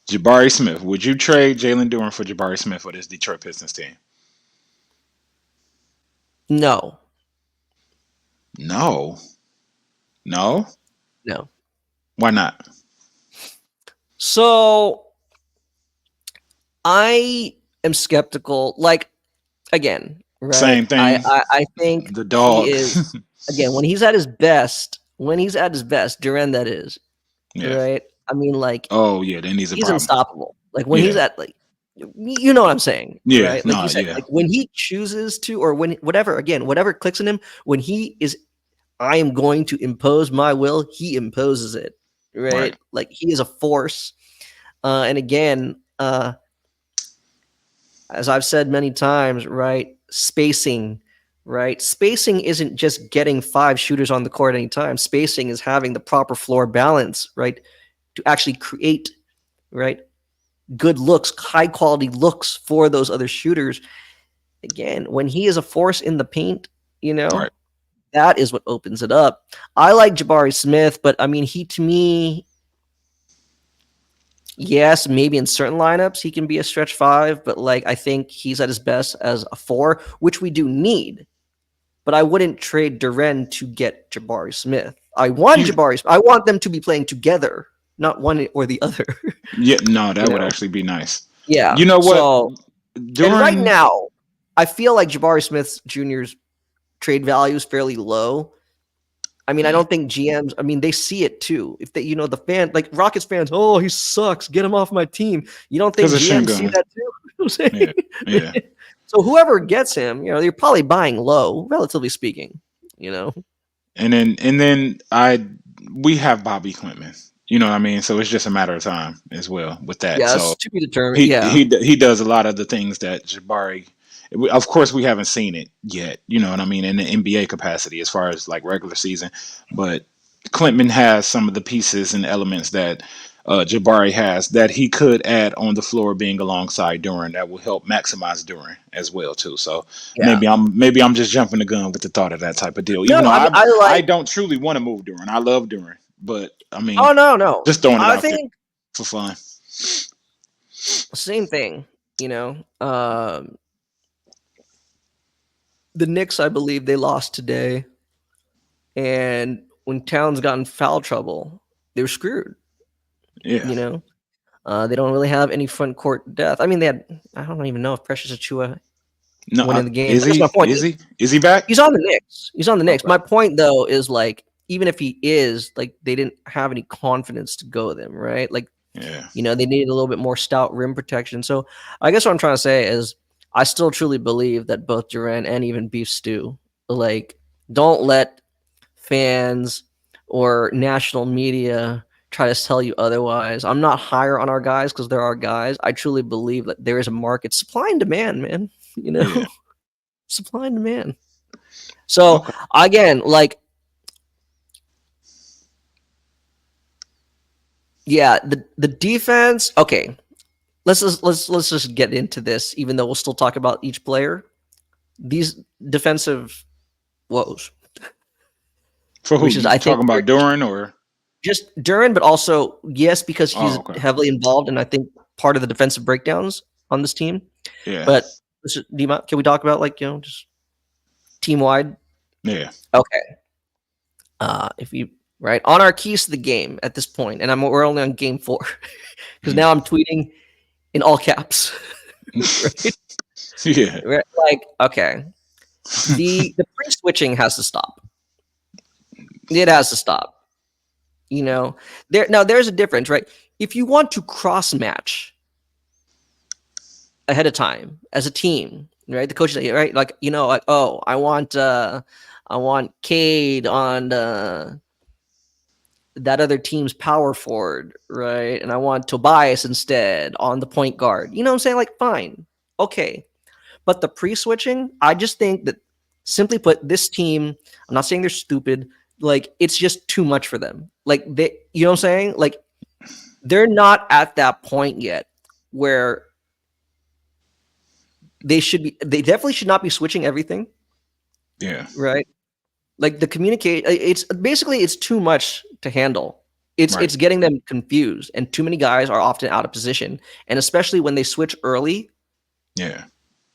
Jabari Smith. Would you trade Jalen Duren for Jabari Smith for this Detroit Pistons team?
No,
No. No?
no.
Why not?
So I am skeptical. Like again, right?
Same thing.
I think
The
he
dog.
is again when he's at his best. When he's at his best, Duren, that is
Yeah.
right. I mean, like
Oh yeah, then he's a
he's
problem.
unstoppable. Like when he's
Yeah.
at like, you know what I'm saying,
Yeah.
right? Like
No,
you said,
yeah.
like when he chooses to, or when whatever clicks in him, when he is, I am going to impose my will. He imposes it,
Right.
right? Like he is a force. And again, as I've said many times, right? Spacing, right? Spacing isn't just getting 5 shooters on the court at any time. Spacing is having the proper floor balance, right? To actually create, right? Good looks, high quality looks for those other shooters. Again, when he is a force in the paint,
Right.
that is what opens it up. I like Jabari Smith, but I mean, he to me, Yes, maybe in certain lineups he can be a stretch five, but like I think he's at his best as a four, which we do need. But I wouldn't trade Duren to get Jabari Smith. I want
You,
Jabari. I want them to be playing together, not one or the other.
yeah, no,
you
that would
know,
actually be nice.
yeah.
You know what?
So, and right
During
now, I feel like Jabari Smith Jr.'s trade value is fairly low. I mean, I don't think GMs. I mean, they see it too. If they, the fan, like Rockets fans, oh, he sucks. Get him off my team. You don't
because
think
of
GMs see
Shingun.
that too? You know what I'm
Yeah, yeah.
saying? So whoever gets him, you're probably buying low, relatively speaking. You know.
And then we have Bobby Clinton. You know what I mean? So it's just a matter of time as well with that. So
Yes, to be determined.
he
Yeah.
he he does a lot of the things that Jabari. Of course, we haven't seen it yet. You know what I mean in the NBA capacity as far as like regular season, but Clinton has some of the pieces and elements that Jabari has that he could add on the floor, being alongside Duren, that will help maximize Duren as well too. So
Yeah.
maybe I'm just jumping the gun with the thought of that type of deal.
No,
Even though
I mean, I
I
like.
don't truly want to move Duren, I love Duren, but I
Oh
mean
no, no.
just throwing it
I
out there
think
for fun.
same thing. You know, the Knicks, I believe they lost today, and when Towns got in foul trouble, they were screwed.
Yeah.
You know, they don't really have any front court depth. I mean, they had. I don't even know if Precious Achua
No,
went in the game.
is
But that's
he?
my point.
Is he? Is he back?
He's on the Knicks. He's on the Knicks.
Okay.
My point though is like, even if he is, like, they didn't have any confidence to go them, right? Like,
Yeah.
they needed a little bit more stout rim protection. So I guess what I'm trying to say is I still truly believe that both Duran and even Beef Stew, like, don't let fans or national media try to tell you otherwise. I'm not higher on our guys because there are guys. I truly believe that there is a market, supply and demand, man.
Yeah.
Supply and demand. So
Okay.
again, like, yeah, the defense. Okay, let's just get into this, even though we'll still talk about each player. These defensive woes,
For who
which is
you
I think
talking about, Duren or?
just Duren, but also yes, because
Oh,
he's
okay.
heavily involved, and I think part of the defensive breakdowns on this team.
Yeah.
But can we talk about, like, just team wide?
Yeah.
Okay. If you right on our keys to the game at this point, and we're only on game 4 because now I'm tweeting in all caps. Right?
Yeah.
Right? Like, okay, the pre switching has to stop. It has to stop. There's a difference, right? If you want to cross match ahead of time as a team, right? The coaches, right? Like, like, oh, I want Cade on that other team's power forward, right? And I want Tobias instead on the point guard. You know what I'm saying? Like, fine. Okay. But the pre-switching, I just think that, simply put, this team, I'm not saying they're stupid, like, it's just too much for them. Like, you know what I'm saying? Like, they're not at that point yet where they definitely should not be switching everything,
Yeah.
right? Like, the communicate, it's too much to handle. It's
Right.
it's getting them confused, and too many guys are often out of position, and especially when they switch early,
Yeah.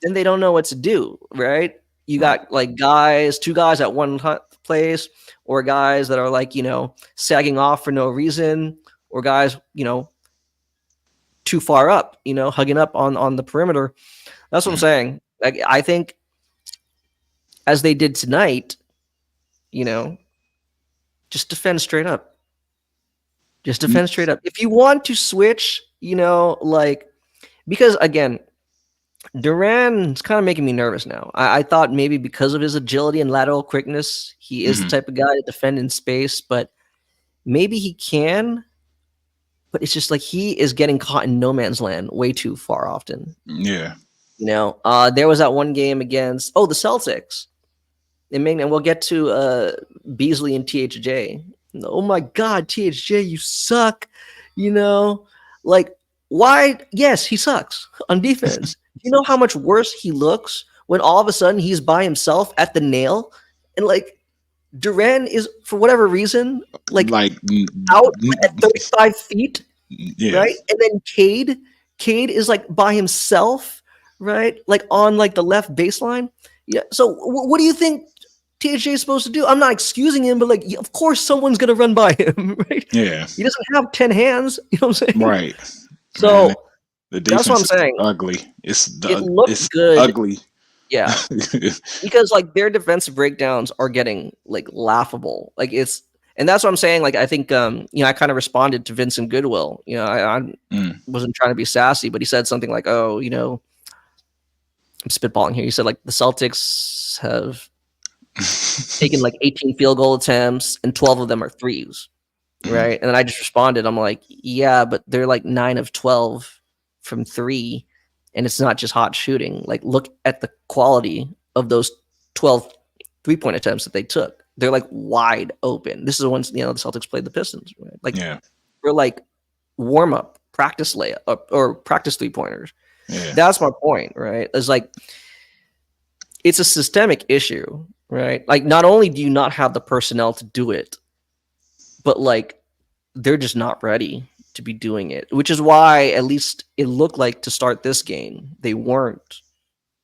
then they don't know what to do, right? You
Right.
got like two guys at one place, or guys that are like, sagging off for no reason, or guys, too far up, hugging up on the perimeter. That's what I'm
Mm.
saying. Like, I think as they did tonight, you know, just defend straight up. Just defend straight up. If you want to switch, like, because again, Duran's kind of making me nervous now. I thought maybe because of his agility and lateral quickness, he is the
Mhm.
type of guy to defend in space, but maybe he can. But it's just like he is getting caught in no man's land way too far often.
Yeah.
There was that one game against the Celtics. And we'll get to Beasley and THJ. Oh my God, THJ, you suck. Like, why? Yes, he sucks on defense. You know how much worse he looks when all of a sudden he's by himself at the nail, and like Duran is, for whatever reason, like
Like
out at 35 feet.
Yeah.
right? And then Cade is like by himself, right? Like on like the left baseline. Yeah. So what do you think THJ is supposed to do? I'm not excusing him, but like, of course, someone's gonna run by him, right?
Yeah.
He doesn't have 10 hands. You know what I'm saying?
Right. Man,
So
the
that's what
defense
I'm
is
saying.
ugly.
It looked
It's
good,
ugly.
yeah, because like their defensive breakdowns are getting like laughable. Like it's, and that's what I'm saying. Like I think, I kind of responded to Vincent Goodwill. I
Mm.
wasn't trying to be sassy, but he said something like, "Oh, I'm spitballing here." He said like the Celtics have taken like 18 field goal attempts and 12 of them are threes,
Mm.
right? And then I just responded, I'm like, yeah, but they're like 9 of 12 from 3 and it's not just hot shooting. Like look at the quality of those 12 3-point attempts that they took. They're like wide open. This is the ones, the Celtics played the Pistons, right? Like
Yeah.
we're like warm up, practice layup or practice 3-pointers.
Yeah.
That's my point, right? It's like it's a systemic issue, right? Like not only do you not have the personnel to do it, but like they're just not ready to be doing it, which is why at least it looked like to start this game they weren't.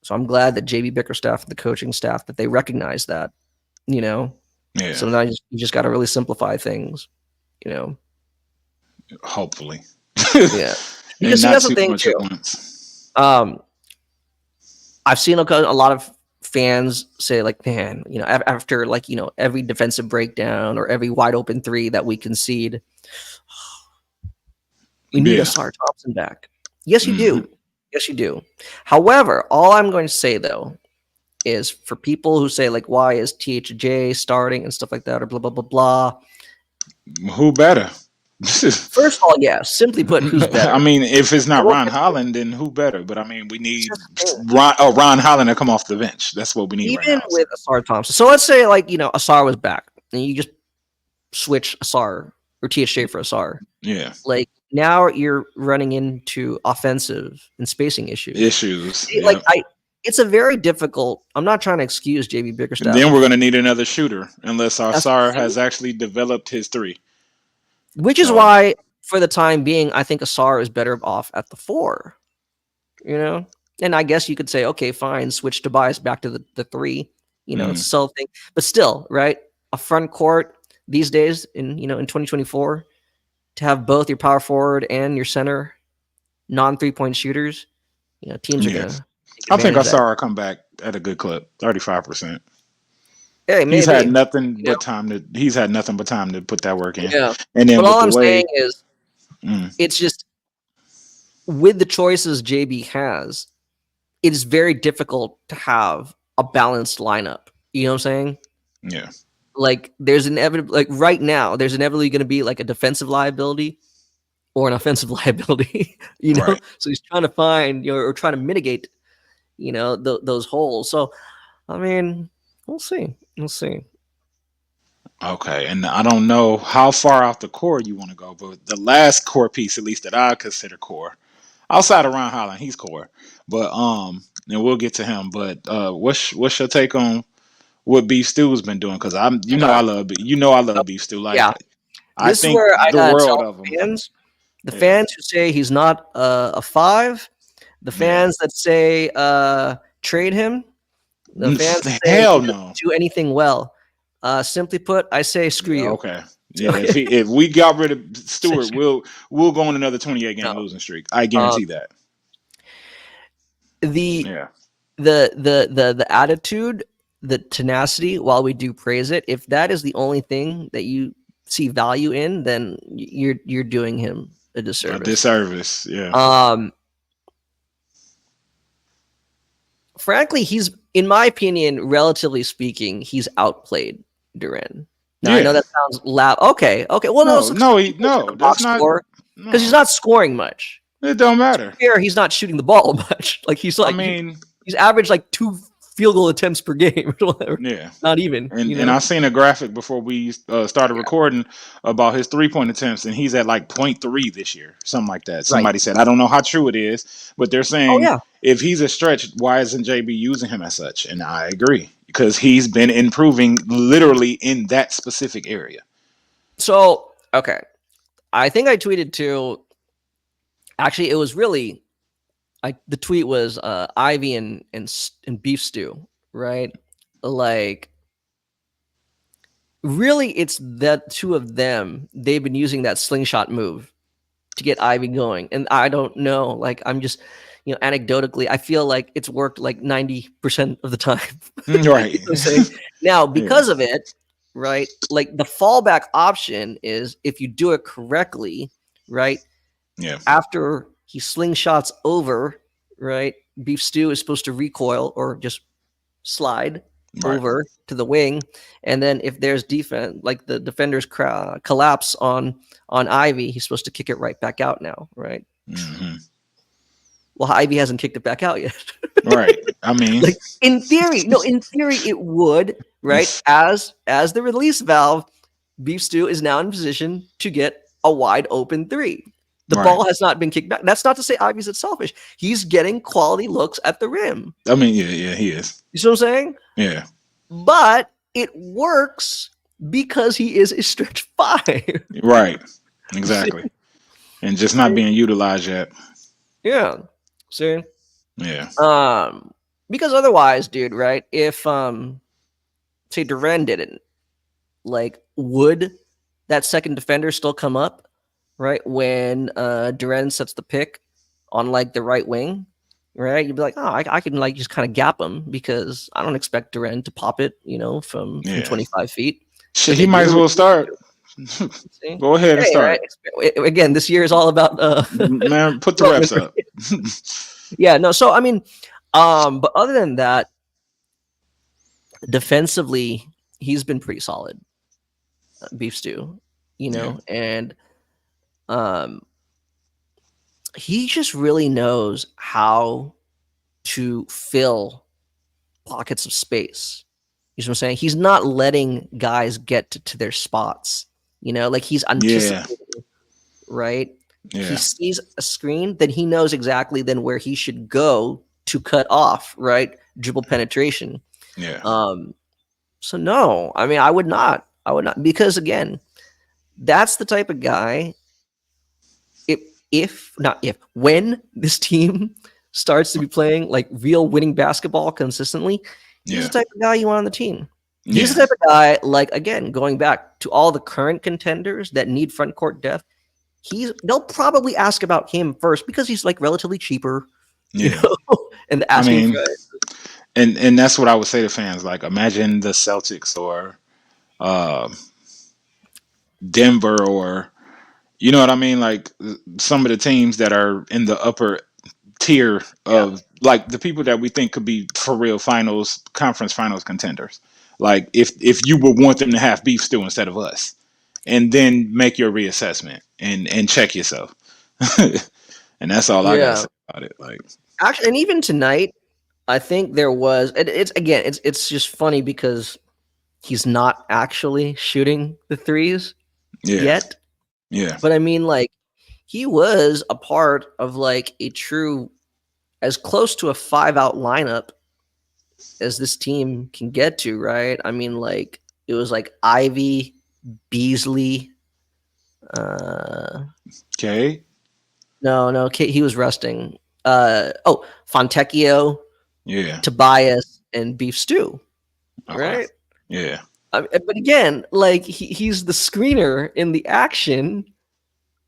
So I'm glad that JB Bickerstaff and the coaching staff that they recognize that, you know.
Yeah.
So now you just got to really simplify things, you know.
Hopefully.
Yeah, because see,
not
that's the
too
thing
much
too.
at once.
I've seen a lot of fans say like, man, after like every defensive breakdown or every wide open three that we concede, we need
Yeah.
Asar Thompson back. Yes, you
Mm-hmm.
do. Yes, you do. However, all I'm going to say though is for people who say like, why is THJ starting and stuff like that, or blah blah blah blah.
Who better?
First of all, yeah. Simply put, who's better?
I mean, if it's not
And we'll
Ron
get to it.
Holland, then who better? But I mean, we
It's
need
just the thing.
Ron Holland to come off the bench. That's what we need right
Even
now.
with Asar Thompson. So let's say like Asar was back, and you just switch Asar or THJ for Asar.
Yeah.
Like now you're running into offensive and spacing issues.
Issues.
Like
Yeah.
it's a very difficult. I'm not trying to excuse JB Bickerstaff.
Then we're going to need another shooter unless
That's the
Sar
thing.
has actually developed his three.
Which is why, for the time being, I think Asar is better off at the 4. And I guess you could say, okay, fine, switch Tobias back to the 3. It's a sell thing, but still, right? A front court these days in 2024 to have both your power forward and your center non 3-point shooters, teams are gonna take
I think
advantage of that.
Asar come back at a good clip, 35%.
Hey,
He's had
maybe.
nothing but time to. He's had nothing but time to put that work in.
Yeah.
And then
But
with
all
the
I'm
way,
saying is, it's just with the choices JB has, it is very difficult to have a balanced lineup. You know what I'm saying?
yeah,
Like there's inevitably, like right now, there's inevitably going to be like a defensive liability or an offensive liability.
Right.
So he's trying to find, or trying to mitigate, those holes. So, I mean, we'll see. We'll see.
Okay, and I don't know how far out the core you want to go, but the last core piece, at least that I consider core, outside of Ron Holland, he's core. But and we'll get to him. But what's your take on what Beef Stew's been doing? Because I love Beef Stew. Like
Yeah.
I
This is
think
where I
the
gotta
world
tell
of him.
fans, the
Yeah.
fans who say he's not a 5, the fans that say trade him, the fans that say
Hell
he
no.
doesn't do anything well. Simply put, I say screw you.
Okay. Yeah, if we got rid of Stewart, we'll go on another 28 game losing streak. I guarantee that.
The attitude, the tenacity, while we do praise it, if that is the only thing that you see value in, then you're doing him a disservice.
A disservice, yeah.
Frankly, he's, in my opinion, relatively speaking, he's outplayed Duren. Now I know that sounds loud. Okay. Well,
that's not
because he's not scoring much.
It don't matter.
Here, he's not shooting the ball much. Like he's like, he's averaged like 2 field goal attempts per game or whatever.
Yeah,
not even.
And I seen a graphic before we started recording about his 3-point attempts, and he's at like 0.3 this year, something like that. Somebody said, I don't know how true it is, but they're saying if he's a stretch, why isn't JB using him as such? And I agree, because he's been improving literally in that specific area.
So okay, I think I tweeted too. Actually, it was really the tweet was Ivy and beef stew, right? Like really, it's that two of them. They've been using that slingshot move to get Ivy going, and I don't know. Like I'm just, anecdotally, I feel like it's worked like 90% of the time. You know
Right.
what I'm saying? Now,
Yeah.
because of it, right? Like the fallback option is if you do it correctly, right?
Yeah.
After he slingshots over, right? Beef stew is supposed to recoil or just slide
Right.
over to the wing, and then if there's defense, like the defenders collapse on Ivy, he's supposed to kick it right back out now, right?
Hmm.
Well, Ivy hasn't kicked it back out yet.
Right. I mean,
Like in theory, no, in theory it would, right? As the release valve, Beef Stew is now in position to get a wide open three. The
right.
ball has not been kicked back. That's not to say Ivy's selfish. He's getting quality looks at the rim.
I mean, yeah, he is.
You see what I'm saying?
Yeah.
But it works because he is a stretch five.
Right. Exactly. And just not being utilized yet.
Yeah. See?
Yeah.
Because otherwise, dude, right? If say Duren didn't, like, would that second defender still come up, right? When Duren sets the pick on like the right wing, right? You'd be like, oh, I can like just kind of gap him because I don't expect Duren to pop it, from 25 feet.
Shit, he might as well start. Go ahead and start.
Right? Again, this year is all about
man, put the reps up.
Yeah, no. So I mean, but other than that, defensively, he's been pretty solid. Beef stew, and he just really knows how to fill pockets of space. You know what I'm saying? He's not letting guys get to their spots. Like he's anticipating, right?
Yeah.
He sees a screen, then he knows exactly then where he should go to cut off, right? Dribble penetration.
Yeah.
So no, I mean, I would not, because again, that's the type of guy. When this team starts to be playing like real winning basketball consistently, he's the type of guy you want on the team. He's the type of guy, like, again, going back to all the current contenders that need front court depth, they'll probably ask about him first because he's like relatively cheaper. And asking for it.
And that's what I would say to fans. Like, imagine the Celtics or Denver or, you know what I mean? Like some of the teams that are in the upper tier of like the people that we think could be for real conference finals contenders. Like if you would want them to have beef stew instead of us, and then make your reassessment and check yourself. And that's all I gotta say about it. Like,
actually, and even tonight, I think there was. It's just funny because he's not actually shooting the threes yet.
Yeah.
But I mean, like, he was a part of like a true, as close to a 5-out lineup as this team can get to, right? I mean, like, it was like Ivy, Beasley.
Cade?
No, Cade, he was resting. Fontecchio, Tobias, and Beef Stew, right?
Yeah.
But again, like he's the screener in the action.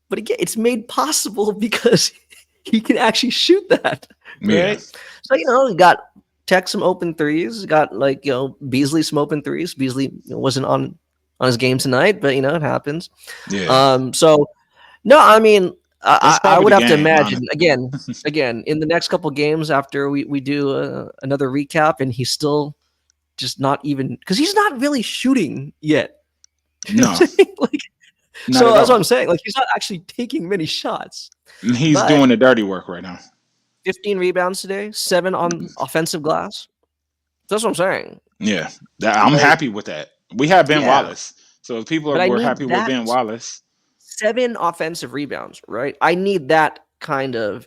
But again, it's made possible because he can actually shoot that, right? So he got Tech some open threes, got like Beasley some open threes. Beasley wasn't on his game tonight, but it happens.
Yeah.
So no, I mean, I would have to imagine
honestly.
again in the next couple games after we do another recap, and he's still just not even because he's not really shooting yet.
No.
Like, so that's what I'm saying. Like he's not actually taking many shots.
He's doing the dirty work right now.
15 rebounds today, 7 on offensive glass. That's what I'm saying.
Yeah, I'm happy with that. We have Ben Wallace, so if people were happy with Ben Wallace,
7 offensive rebounds, right? I need that kind of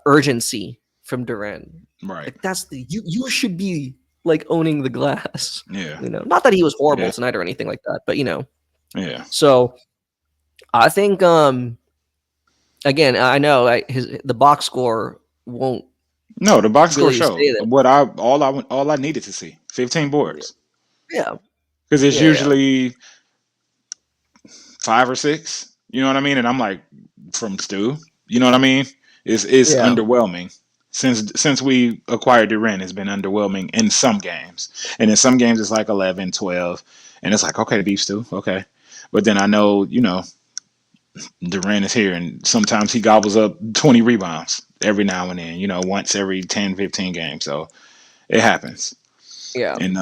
urgency from Duren.
Right.
Like that's you should be like owning the glass.
Yeah.
Not that he was horrible tonight or anything like that, but
Yeah.
So I think again, I know the box score won't
No, the box score
really
showed
say that.
all I needed to see. 15 boards.
Yeah,
Because it's
yeah, yeah,
usually 5 or 6. You know what I mean? And I'm like, from Stu. You know what I mean? It's
yeah,
underwhelming. Since we acquired Duren, it's been underwhelming in some games. And in some games it's like 11, 12. And it's like, okay, beef Stu, okay. But then I know, Duren is here and sometimes he gobbles up 20 rebounds every now and then, once every 10, 15 games. So it happens.
yeah.
And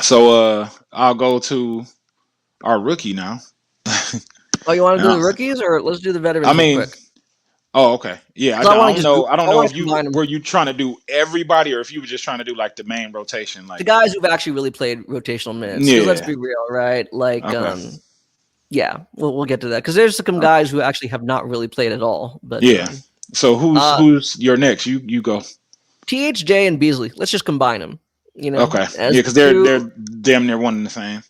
so I'll go to our rookie now.
Oh, you want to
And
do the rookies, or let's do the
I
veterans real
mean,
quick?
oh, okay. Yeah, I,
Because I
I
want to
don't
just
know. I don't
I
know
want
if
to
you
combine them.
were you trying to do everybody or if you were just trying to do like the main rotation.
The
Like,
guys who've actually really played rotational minutes. Because let's
yeah.
be real, right? Like,
Okay.
yeah, we'll get to that. Because there's some
Okay.
guys who actually have not really played at all. But
Yeah. So who's
uh,
who's your next? You go.
THJ and Beasley. Let's just combine them.
Okay.
As
Yeah,
the
because they're
two.
they're damn near one and the same.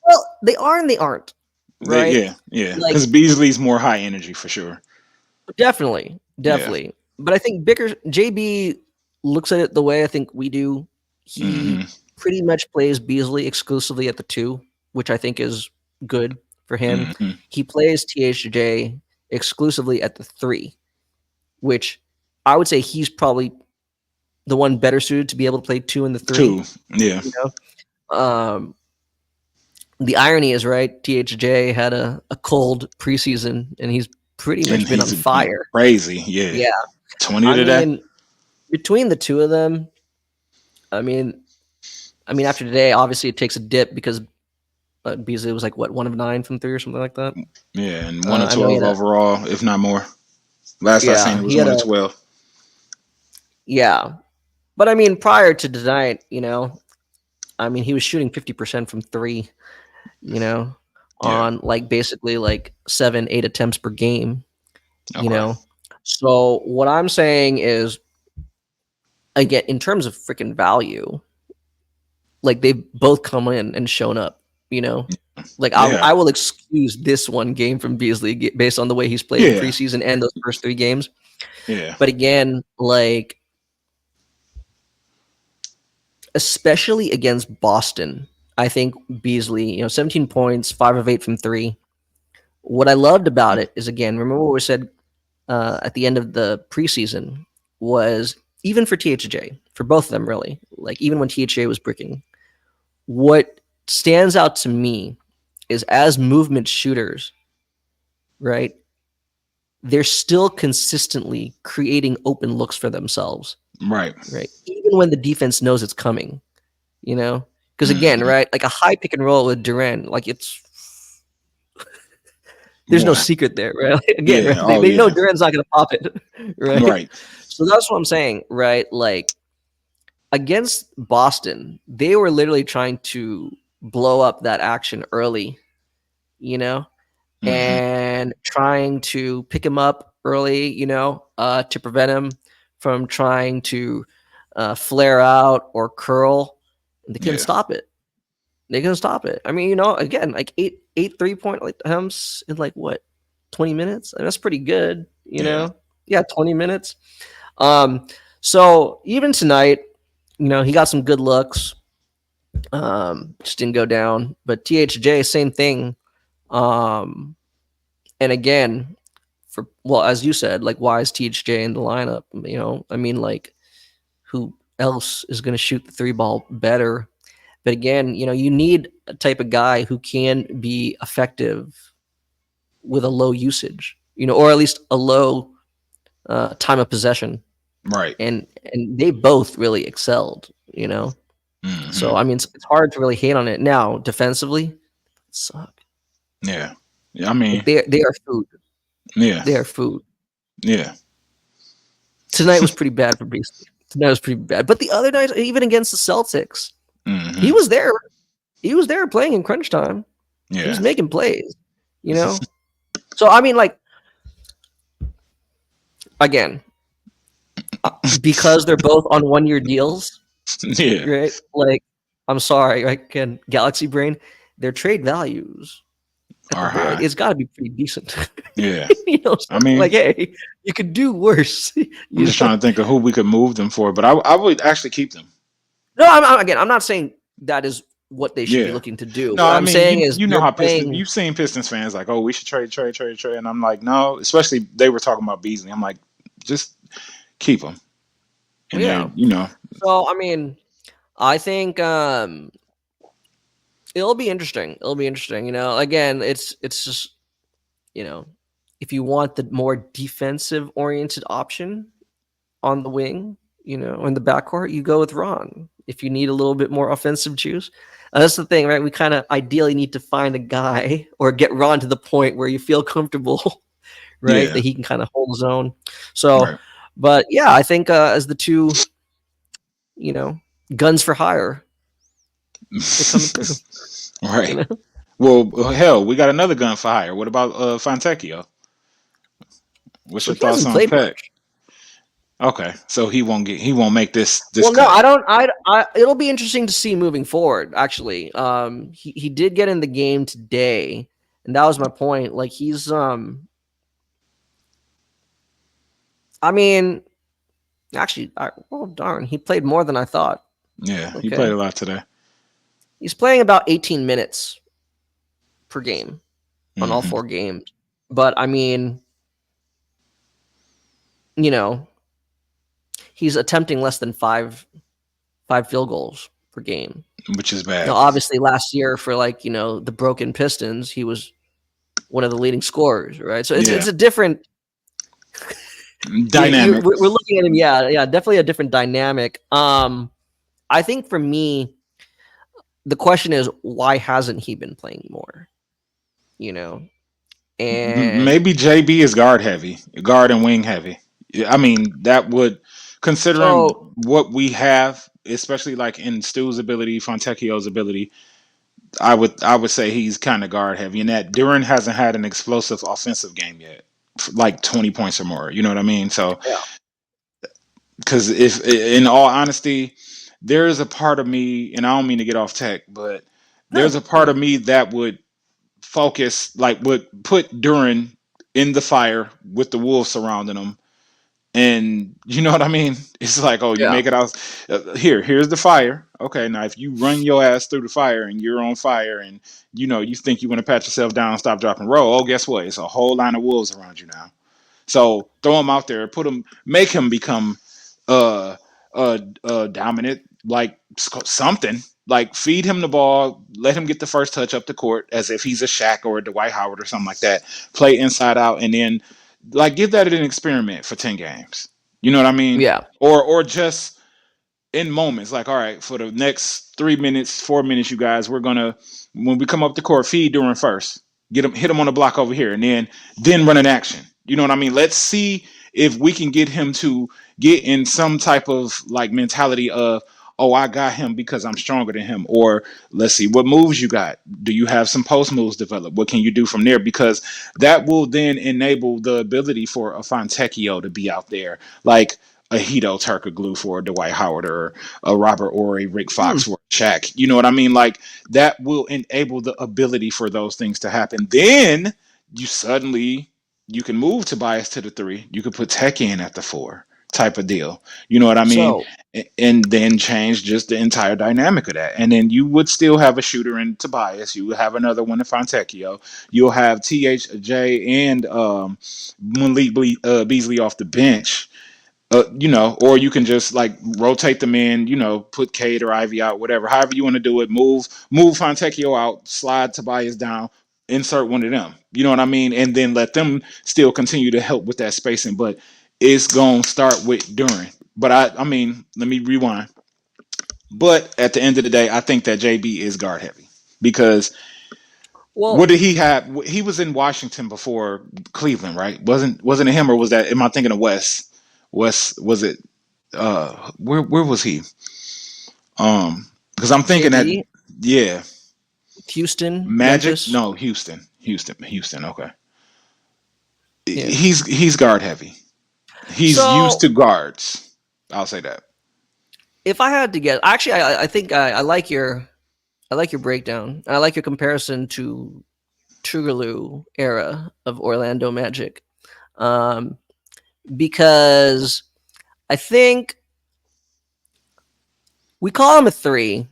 Well, they are and they aren't, right?
Yeah.
Like,
Because Beasley's more high energy for sure.
definitely,
Yeah.
definitely. But I think JB looks at it the way I think we do. He
Hmm.
pretty much plays Beasley exclusively at the two, which I think is good for him.
Hmm.
He plays THJ exclusively at the three, which I would say he's probably the one better suited to be able to play two and the three.
Two. Yeah.
You the irony is, right, THJ had a cold preseason and he's pretty
And
much been on
he's been
fire.
crazy. Yeah.
Yeah.
20
I
today.
mean, between the two of them, I mean, after today, obviously it takes a dip because Beasley was like what 1 of 9 from three or something like that.
Yeah, and 1 of
I know he
12
had a
overall, if not more. Last I seen
yeah
it was
he had
1
a
of 12.
yeah, but I mean prior to tonight, he was shooting 50% from three, you know,
Yeah.
on like basically like 7-8 attempts per game, you
Okay.
know. So what I'm saying is, again, in terms of freaking value, like they've both come in and shown up, you know. Like
Yeah.
I will excuse this one game from Beasley based on the way he's played in
Yeah.
preseason and those first 3 games.
Yeah.
But again, like especially against Boston, I think Beasley, 17 points, 5 of 8 from three. What I loved about it is, again, remember what we said at the end of the preseason was, even for THJ, for both of them really, like even when THJ was bricking, what stands out to me is as movement shooters, right? They're still consistently creating open looks for themselves,
Right.
right? Even when the defense knows it's coming, Because again,
Hmm.
right, like a high pick and roll with Duren, like there's no
One.
secret there, right? Like, again,
Yeah.
right? They,
Oh,
they know
yeah.
Duren's not going to pop it, right?
Right.
So that's what I'm saying, right? Like against Boston, they were literally trying to blow up that action early, you know,
Hmm.
and trying to pick him up early, to prevent him from trying to flare out or curl. They couldn't
Yeah.
stop it. They couldn't stop it. I mean, again, like eight 3-point like attempts in like what 20 minutes. I mean, that's pretty good.
Yeah.
Yeah, 20 minutes. So even tonight, he got some good looks. Just didn't go down. But THJ, same thing. Um, and again, as you said, like why is THJ in the lineup? Like who else is going to shoot the three ball better? But again, you need a type of guy who can be effective with a low usage, or at least a low time of possession.
Right.
And they both really excelled, So
Hmm.
I mean, it's hard to really hate on it. Now defensively, it suck.
Yeah. Yeah. I mean,
Like they are food.
yeah.
They are food.
Yeah.
Tonight was pretty bad for Beasley. Tonight was pretty bad. But the other night, even against the Celtics, he
Hmm.
was there. He was there playing in crunch time. He was
Yeah.
making plays, So I mean, like again, because they're both on 1-year deals,
Yeah.
right? Like, I'm sorry, right? Again, Galaxy Brain, their trade values at the
Are
board,
high.
it's got to be pretty decent.
Yeah.
So
I
I'm
mean,
like, hey, you could do worse.
I'm
you
just
know?
trying to think of who we could move them for, but I would actually keep them.
No, again, I'm not saying that is what they should be
Yeah.
looking to do.
No,
What
I
I'm
mean,
saying is
you know
they're
how Pistons.
playing.
You've seen Pistons fans like, oh, we should trade, and I'm like, no. Especially they were talking about Beasley. I'm like, just keep them, and
Yeah.
then you know,
So I mean, I think it'll be interesting. It'll be interesting. Again, it's just you know, if you want the more defensive oriented option on the wing, in the backcourt, you go with Ron. If you need a little bit more offensive juice, that's the thing, right? We kind of ideally need to find a guy or get Ron to the point where you feel comfortable, right? That
yeah,
he can kind of hold his own. So,
right,
but yeah, I think as the two, you know, guns for hire, they're coming through. You
right.
know,
Well, hell, we got another gun for hire. What about Fontecchio? What's
so
your
he
thoughts
hasn't
on
played
Peck?
much.
Okay, so he won't make this
Well, no,
cut.
I don't. It'll be interesting to see moving forward. Actually, he did get in the game today, and that was my point. Like I mean, actually, well, darn, he played more than I thought.
Yeah, he played
Okay,
a lot today.
he's playing about 18 minutes per game on all
Hmm.
4 games. But I mean, you know, he's attempting less than five field goals per game.
Which is bad.
Now, obviously, last year for the broken Pistons, he was one of the leading scorers, right? So it's
Yeah,
a different.
dynamic.
We're looking at him. Yeah, yeah, definitely a different dynamic. I think for me, the question is why hasn't he been playing more? You know, and
Maybe JB is guard heavy, guard and wing heavy. Yeah, I mean, that would, considering
so
what we have, especially like in Stu's ability, Fontecchio's ability, I would say he's kind of guard heavy. And that Duren hasn't had an explosive offensive game yet, like 20 points or more. You know what I mean? So,
yeah,
because if, in all honesty, there is a part of me, and I don't mean to get off tech, but there's
no,
a
go
part of
ahead.
me that would focus, like would put Duren in the fire with the wolves surrounding him. And you know what I mean? It's like, oh, you
Yeah,
make it out here's the fire. Okay, now if you run your ass through the fire and you're on fire and you think you're gonna pat yourself down, stop, drop, and roll. Oh, guess what? It's a whole line of wolves around you now. So throw him out there, put him, make him become uh dominant, like something. Like feed him the ball, let him get the first touch up the court as if he's a Shaq or a Dwight Howard or something like that. Play inside out, and then like give that an experiment for 10 games. You know what I mean?
yeah.
Or just in moments, like all right, for the next 3 minutes, 4 minutes, you guys, we're gonna when we come up the court, feed Duren first, get him, hit him on the block over here, and then run an action. You know what I mean? Let's see if we can get him to get in some type of like mentality of, oh, I got him because I'm stronger than him. Or let's see what moves you got. Do you have some post moves developed? What can you do from there? Because that will then enable the ability for a Fontecchio to be out there, like a Hito Turkoglu for a Dwight Howard or a Robert Ory, Rick
Hmm.
Fox for a Shaq. You know what I mean? Like that will enable the ability for those things to happen. Then you suddenly you can move Tobias to the 3. You could put Tech in at the 4 type of deal. You know what I mean?
So
And then change just the entire dynamic of that. And then you would still have a shooter in Tobias. You would have another one in Fontecchio. You'll have THJ and Malik Beasley off the bench. Or you can just like rotate them in, put Cade or Ivy out, whatever. However you want to do it, move Fontecchio out, slide Tobias down, insert one of them. You know what I mean? And then let them still continue to help with that spacing. But it's gonna start with Duren. But I mean, let me rewind. But at the end of the day, I think that JB is guard heavy because what
well,
did he have? He was in Washington before Cleveland, right? Wasn't it him or was that? Am I thinking of Wes? Wes was it? Where was he? Because I'm thinking that,
JB,
yeah,
Houston,
Magic.
Memphis.
No, Houston. Okay,
Yeah.
he's guard heavy. He's used
So
to guards. I'll say that.
if I had to guess, actually, I think I like your breakdown. I like your comparison to Tougaloo era of Orlando Magic, um, because I think we call him a 3.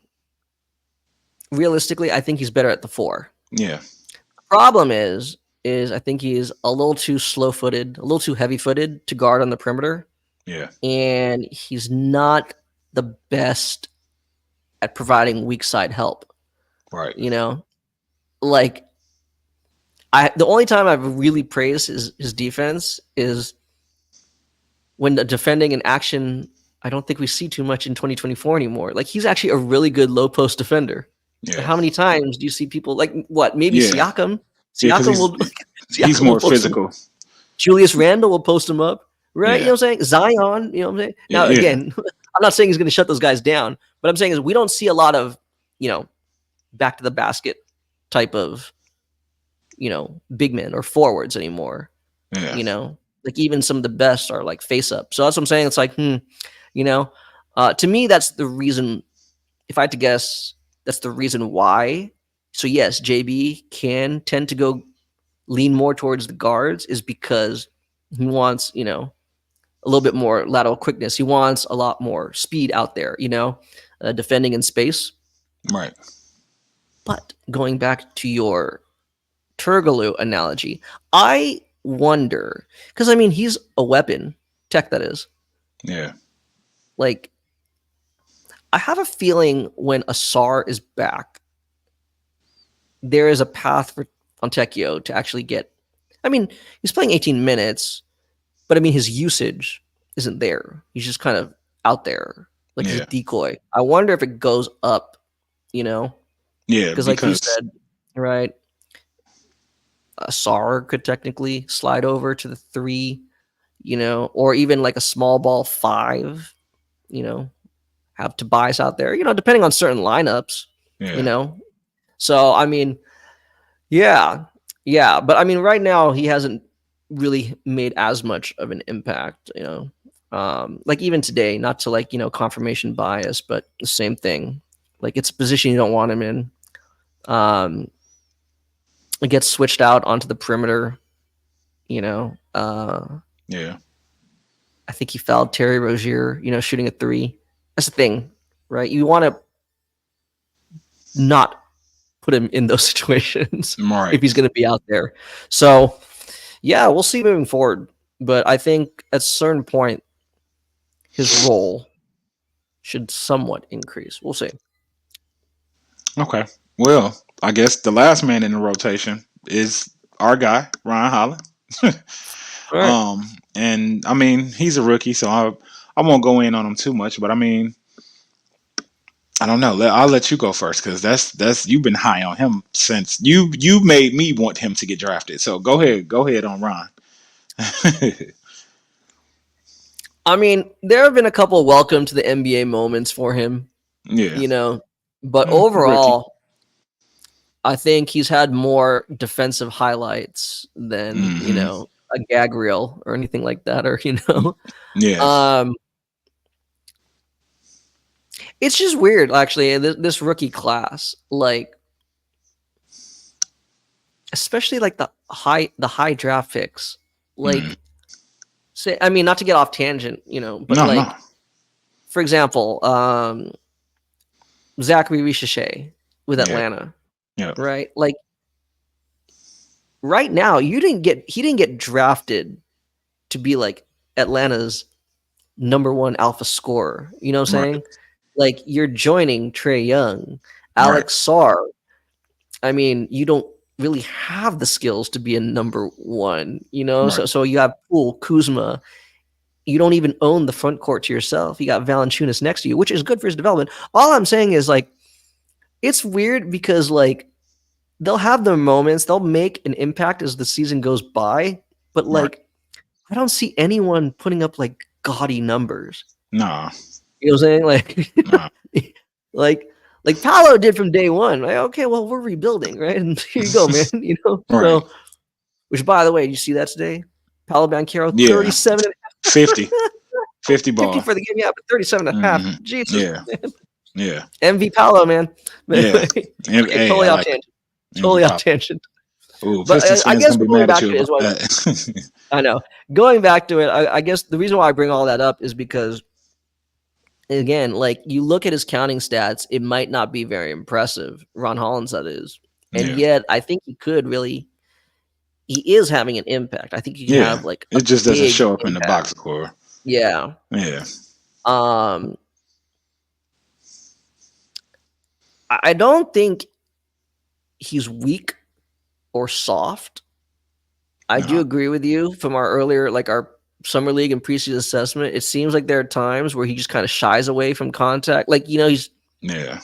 Realistically, I think he's better at the 4.
Yeah.
Problem is I think he's a little too slow-footed, a little too heavy-footed to guard on the perimeter,
Yeah.
and he's not the best at providing weak side help.
Right.
You know, like the only time I've really praised his defense is when the defending in action. I don't think we see too much in 2024 anymore. Like he's actually a really good low post defender. But
Yeah.
how many times do you see people like what? Maybe
Yeah.
Siakam.
Yeah, because
Siakam will.
he's
Siakam will
more
post him.
physical.
Julius Randle will post him up, right?
Yeah.
You know what I'm saying? Zion. You know what I'm saying? Now
Yeah.
again, I'm not saying he's going to shut those guys down, but I'm saying is we don't see a lot of back to the basket type of big men or forwards anymore.
Yeah.
Like even some of the best are like face up. So that's what I'm saying. It's like, to me, that's the reason. If I had to guess, that's the reason why. So yes, JB can tend to go lean more towards the guards is because he wants, a little bit more lateral quickness. He wants a lot more speed out there, defending in space.
Right.
But going back to your Turgaloo analogy, I wonder, because I mean, he's a weapon, tech that is.
Yeah.
Like, I have a feeling when Asar is back, there is a path for Fontecchio to actually get. I mean, he's playing 18 minutes, but I mean, his usage isn't there. He's just kind of out there, like he's a decoy. I wonder if it goes up,
Yeah.
Because like you said, right? Asar could technically slide over to the 3, or even like a small ball 5, have Tobias out there, depending on certain lineups, So, I mean, yeah. But I mean, right now he hasn't really made as much of an impact, like even today, not to like, confirmation bias, but the same thing. Like it's a position you don't want him in. It gets switched out onto the perimeter,
Yeah.
I think he fouled Terry Rozier, shooting a 3. That's the thing, right? You want to not put him in those situations if he's going to be out there. So, yeah, we'll see moving forward. But I think at a certain point, his role should somewhat increase. We'll see.
Okay. Well, I guess the last man in the rotation is our guy, Ryan Holland.
Right.
And I mean, he's a rookie, so I won't go in on him too much, but I mean, I don't know. I'll let you go first because that's you've been high on him since you made me want him to get drafted. So go ahead on Ron.
I mean, there have been a couple welcome to the NBA moments for him.
Yeah.
But overall, I think he's had more defensive highlights than, a gag reel or anything like that, or,
Yeah.
It's just weird, actually, this rookie class, like, especially like the high draft picks, like, say, I mean, not to get off tangent, but for example, Zachary Richache with Atlanta, right? Like, right now, he didn't get drafted to be like Atlanta's number 1 alpha scorer. You know what I'm saying? Like you're joining Trae Young, Alex Sarr. I mean, you don't really have the skills to be a number 1, So you have Poole, Kuzma. You don't even own the front court to yourself. You got Valanciunas next to you, which is good for his development. All I'm saying is like, it's weird because like they'll have their moments, they'll make an impact as the season goes by, but like I don't see anyone putting up like gaudy numbers.
Nah.
You know what I'm saying? Like Paolo did from day one. Like, okay, well, we're rebuilding, right? And here you go, man. So, which by the way, did you see that today? Paolo Banchero, 37 and
50 ball.
50 for the game, yeah, but 37 and a half. Jesus.
Yeah.
Man.
Yeah.
MV Paolo, man.
Yeah.
Totally off tangent. Totally off tangent.
Ooh,
But
Pistons
I
fans
guess
gonna be
going
mad at
back
you
to it is
about
what
that.
I know. Going back to it, I guess the reason why I bring all that up is because again, like you look at his counting stats, it might not be very impressive. Ron Hollins, that is, and
Yeah,
yet I think he could really. He is having an impact. I think he can
yeah.
have like a
It just doesn't
big
show up in the
impact.
box score.
Yeah.
Yeah,
Um. I don't think he's weak or soft. I do
no,
agree with you from our earlier, like our summer league and preseason assessment. It seems like there are times where he just kind of shies away from contact. Like he's
yeah.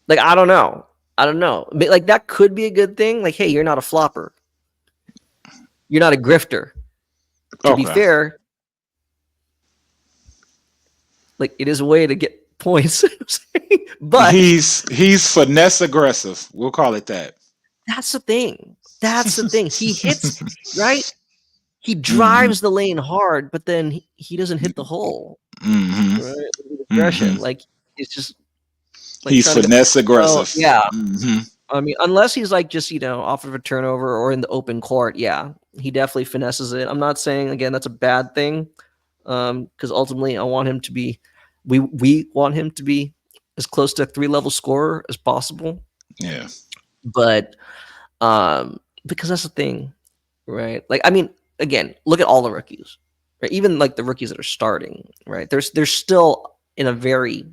like I don't know, but like that could be a good thing. Like, hey, you're not a flopper, you're not a grifter. To be
Okay.
fair, like it is a way to get points, but
He's finesse aggressive. We'll call it that.
that's the thing. That's the thing. He hits right. He
Hmm.
drives the lane hard, but then he doesn't hit the hole.
Hmm.
Right? With
Hmm.
aggression. Like it's just like
He's
trying to go.
finesse
So
aggressive.
yeah,
Hmm.
I mean, unless he's like just off of a turnover or in the open court, yeah, he definitely finesses it. I'm not saying again that's a bad thing, because ultimately I want him to be, we want him to be as close to a 3 level scorer as possible.
Yeah.
But because that's the thing, right? Like I mean, again, look at all the rookies, right? Even like the rookies that are starting, right? They're still in a very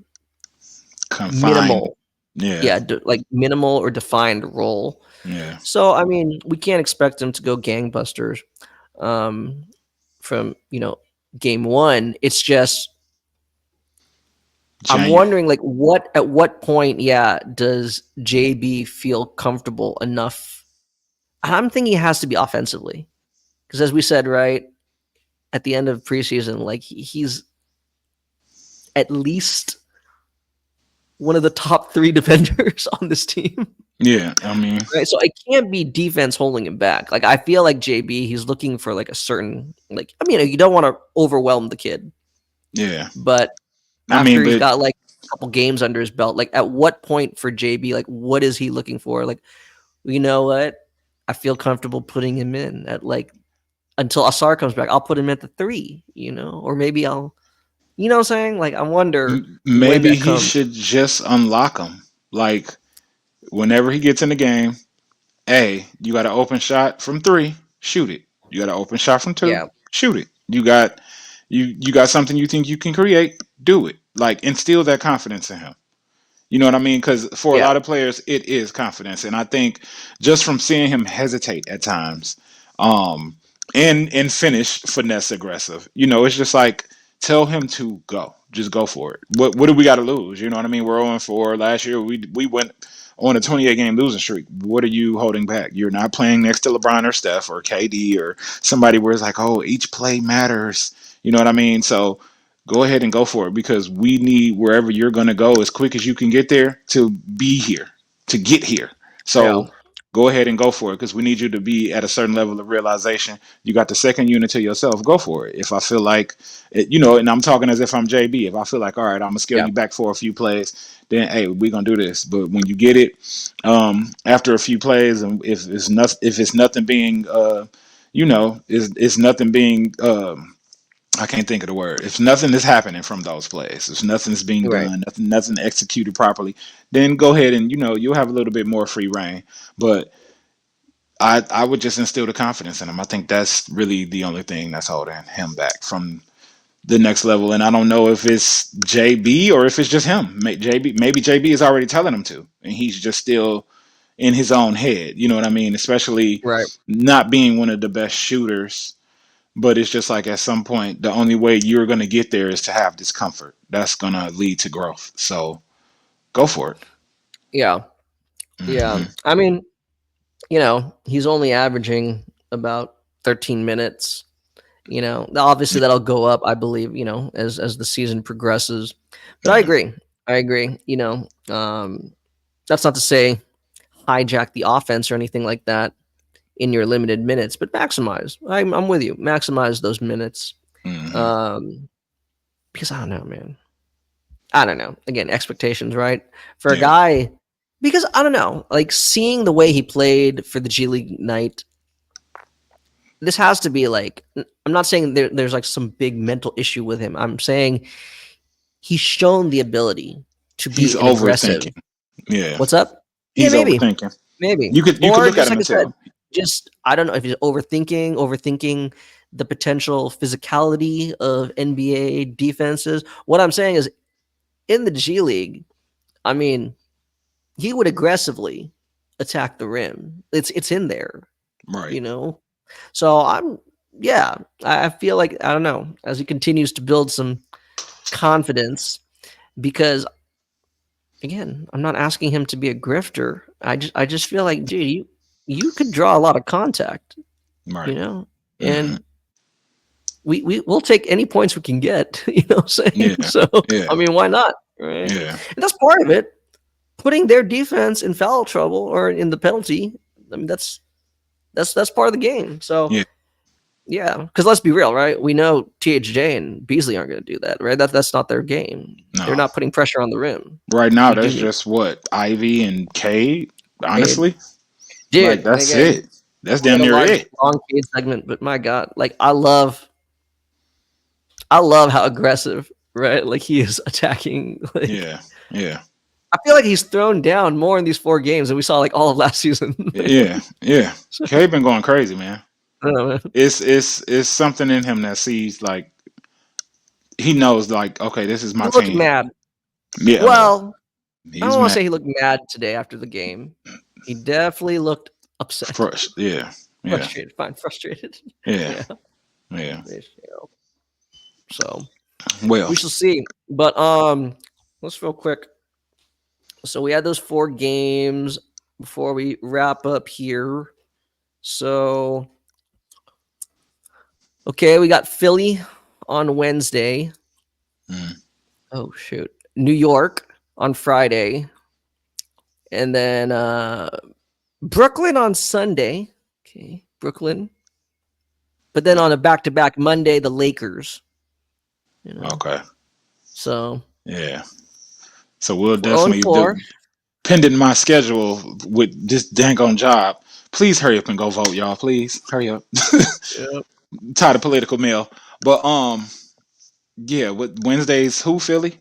Confined.
minimal,
Yeah.
yeah, like minimal or defined role.
Yeah.
So I mean, we can't expect them to go gangbusters um, from game one. It's just I'm
Janu.
wondering, like, at what point, yeah, does JB feel comfortable enough? And I'm thinking it has to be offensively because, as we said, right at the end of preseason, like he's at least one of the top 3 defenders on this team.
Yeah. I mean,
Right, so it can't be defense holding him back. Like I feel like JB, he's looking for like a certain like. I mean, you don't want to overwhelm the kid,
yeah.
but
I mean,
after he's
but
got like a couple games under his belt, like at what point for JB, like what is he looking for? Like, you know what? I feel comfortable putting him in at like until Asar comes back. I'll put him at the 3, or maybe I'll, what I'm saying? Like I wonder when
maybe
that
he
comes.
should just unlock him. Like whenever he gets in the game, hey, you got an open shot from 3, shoot it. You got an open shot from 2,
Yeah,
shoot it. You got something you think you can create, do it. Like instill that confidence in him. You know what I mean? Because for a
yeah,
lot of players, it is confidence, and I think just from seeing him hesitate at times, um, and finish finesse aggressive, it's just like tell him to go, just go for it. What do we got to lose? You know what I mean? We're 0-4 last year. We went on a 28 game losing streak. What are you holding back? You're not playing next to LeBron or Steph or KD or somebody where it's like, oh, each play matters. You know what I mean? So go ahead and go for it because we need wherever you're going to go as quick as you can get there to be here, to get here.
yeah,
So go ahead and go for it because we need you to be at a certain level of realization. You got the second unit to yourself. Go for it. If I feel like, and I'm talking as if I'm JB. If I feel like, all right, I'm going to scale
yeah,
you back for a few plays, then, hey, we're going to do this. But when you get it after a few plays and if it's nothing being, it's nothing being, I can't think of the word. If nothing is happening from those plays, if nothing's being
right,
done, nothing executed properly, then go ahead and you'll have a little bit more free reign. But I would just instill the confidence in him. I think that's really the only thing that's holding him back from the next level. And I don't know if it's JB or if it's just him. Maybe JB is already telling him to, and he's just still in his own head. You know what I mean? Especially
right.
not being one of the best shooters, but it's just like at some point, the only way you're going to get there is to have discomfort. That's going to lead to growth. So go for it.
Yeah, yeah.
Hmm.
I mean, he's only averaging about 13 minutes. Obviously that'll go up, I believe, as the season progresses. But I
Yeah.
agree. I agree. That's not to say hijack the offense or anything like that in your limited minutes, but maximize. I'm with you. Maximize those minutes.
Hmm.
Um, because I don't know, man. I don't know. Again, expectations, right? For a
Yeah.
guy because I don't know, like seeing the way he played for the G League night, this has to be like, I'm not saying there's like some big mental issue with him. I'm saying he's shown the ability to
He's
be an aggressive.
overthinking. Yeah,
What's up? Yeah,
he's
maybe,
overthinking.
maybe,
You could
or
look at
just
him
like I
and
said,
tell.
just I don't know if he's overthinking the potential physicality of NBA defenses. What I'm saying is, in the G League, I mean, he would aggressively attack the rim. It's in there,
Right.
you know. So yeah, I feel like I don't know as he continues to build some confidence because again, I'm not asking him to be a grifter. I just feel like, dude, you could draw a lot of contact, you
Right.
know,
Hmm.
and we'll take any points we can get. You know what I'm saying?
Yeah.
So I
Yeah.
mean, why not? Right?
Yeah.
And that's part of it. Putting their defense in foul trouble or in the penalty. I mean, that's part of the game. So
Yeah.
yeah, because let's be real, right? We know THJ and Beasley aren't going to do that, right? That's not their game. They're
No.
not putting pressure on the rim.
Right now,
We do
that's
need
just what Ivy and Cade.
Cade.
Honestly, like
Dude,
that's
again,
it. That's
we
damn
had a
near
long,
it.
long Cade segment, but my God, like I love how aggressive, right? Like he is attacking. Like
Yeah. Yeah.
I feel like he's thrown down more in these 4 games than we saw like all of last season.
Yeah. Yeah.
So,
Cade been going crazy, man.
I don't know, man.
It's something in him that sees like he knows like okay, this is
He
my
looked
team.
mad.
Yeah. Well,
Well, I
he's
don't want to
mad.
say he looked mad today after the game. He definitely looked upset,
Fresh. Yeah. Yeah.
frustrated. Fine, frustrated.
Yeah.
Yeah,
Yeah.
so
Well.
we shall see. But let's real quick. So we had those 4 games before we wrap up here. So okay, we got Philly on Wednesday.
Mm,
Oh shoot, New York on Friday, and then Brooklyn on Sunday. Okay, Brooklyn. But then on a back-to-back Monday, the Lakers. You know,
okay.
so
Yeah. So we'll
we're 0
definitely do.
4.
Pending my schedule with this dang on job. Please hurry up and go vote, y'all. Please hurry up.
Yep.
Tired of political mail. But yeah, with Wednesdays, who Philly?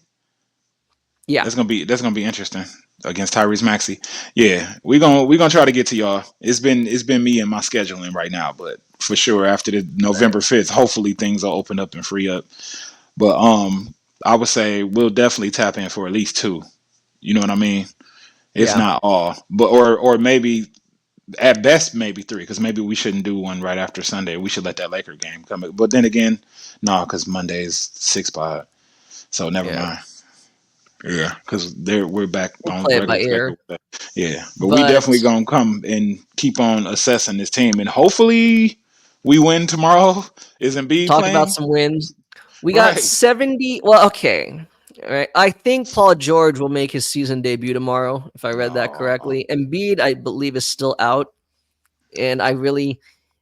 Yeah,
That's gonna be interesting against Tyrese Maxey. Yeah, we gonna try to get to y'all. It's been me and my scheduling right now, but for sure after the
right.
November 5th, hopefully things will open up and free up. But I would say we'll definitely tap in for at least two. You know what I mean? If
Yeah,
not all, but or maybe at best maybe three, because maybe we shouldn't do one right after Sunday. We should let that Laker game come. But then again, no, because Monday is 6 pod, so never
yeah.
mind. Yeah, because we're back
We'll
on
play it by
regular
ear.
schedule. Yeah, but we
But
definitely gonna come and keep on assessing this team, and hopefully we win tomorrow. Is Embiid
talk about
playing?
some wins. We got
Right.
70. Well, okay. All right. I think Paul George will make his season debut tomorrow, if I read that
Oh,
correctly. Embiid, I believe, is still out. And I really,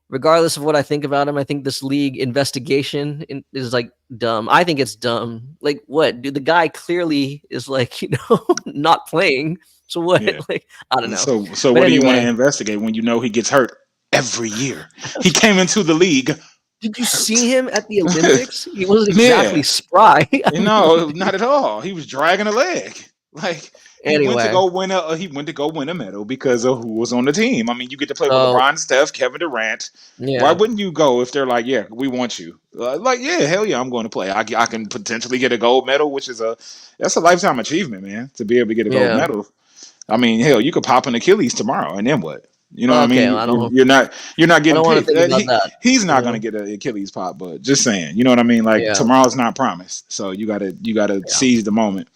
regardless of what I think about him, I think this league investigation is like dumb. I think it's dumb. Like, what? Dude, the guy clearly is like, not playing. So what?
yeah.
Like, I don't know.
So
But
what do you want to
anyway,
investigate when you know he gets hurt every year? He came into the league
did you
hurt.
see him at the Olympics? He wasn't exactly
Yeah.
spry. I
No,
mean,
not at all. He was dragging a leg. Like
anyway,
he went to go win a medal because of who was on the team. I mean, you get to play with
so
LeBron, Steph, Kevin Durant. Why
yeah,
wouldn't you go if they're like, yeah, we want you? Like, yeah, hell yeah, I'm going to play. I can potentially get a gold medal, which is that's a lifetime achievement, man, to be able to get a gold
yeah.
medal. I mean, hell, you could pop an Achilles tomorrow, and then what? You know what I
Okay,
mean?
I don't.
You're not
I
getting
don't want to
picked.
think about that.
He's
You
not going to
know?
get an Achilles pop, but just saying, you know what I mean? Like
Yeah,
tomorrow's not promised, so you gotta
yeah.
seize the moment.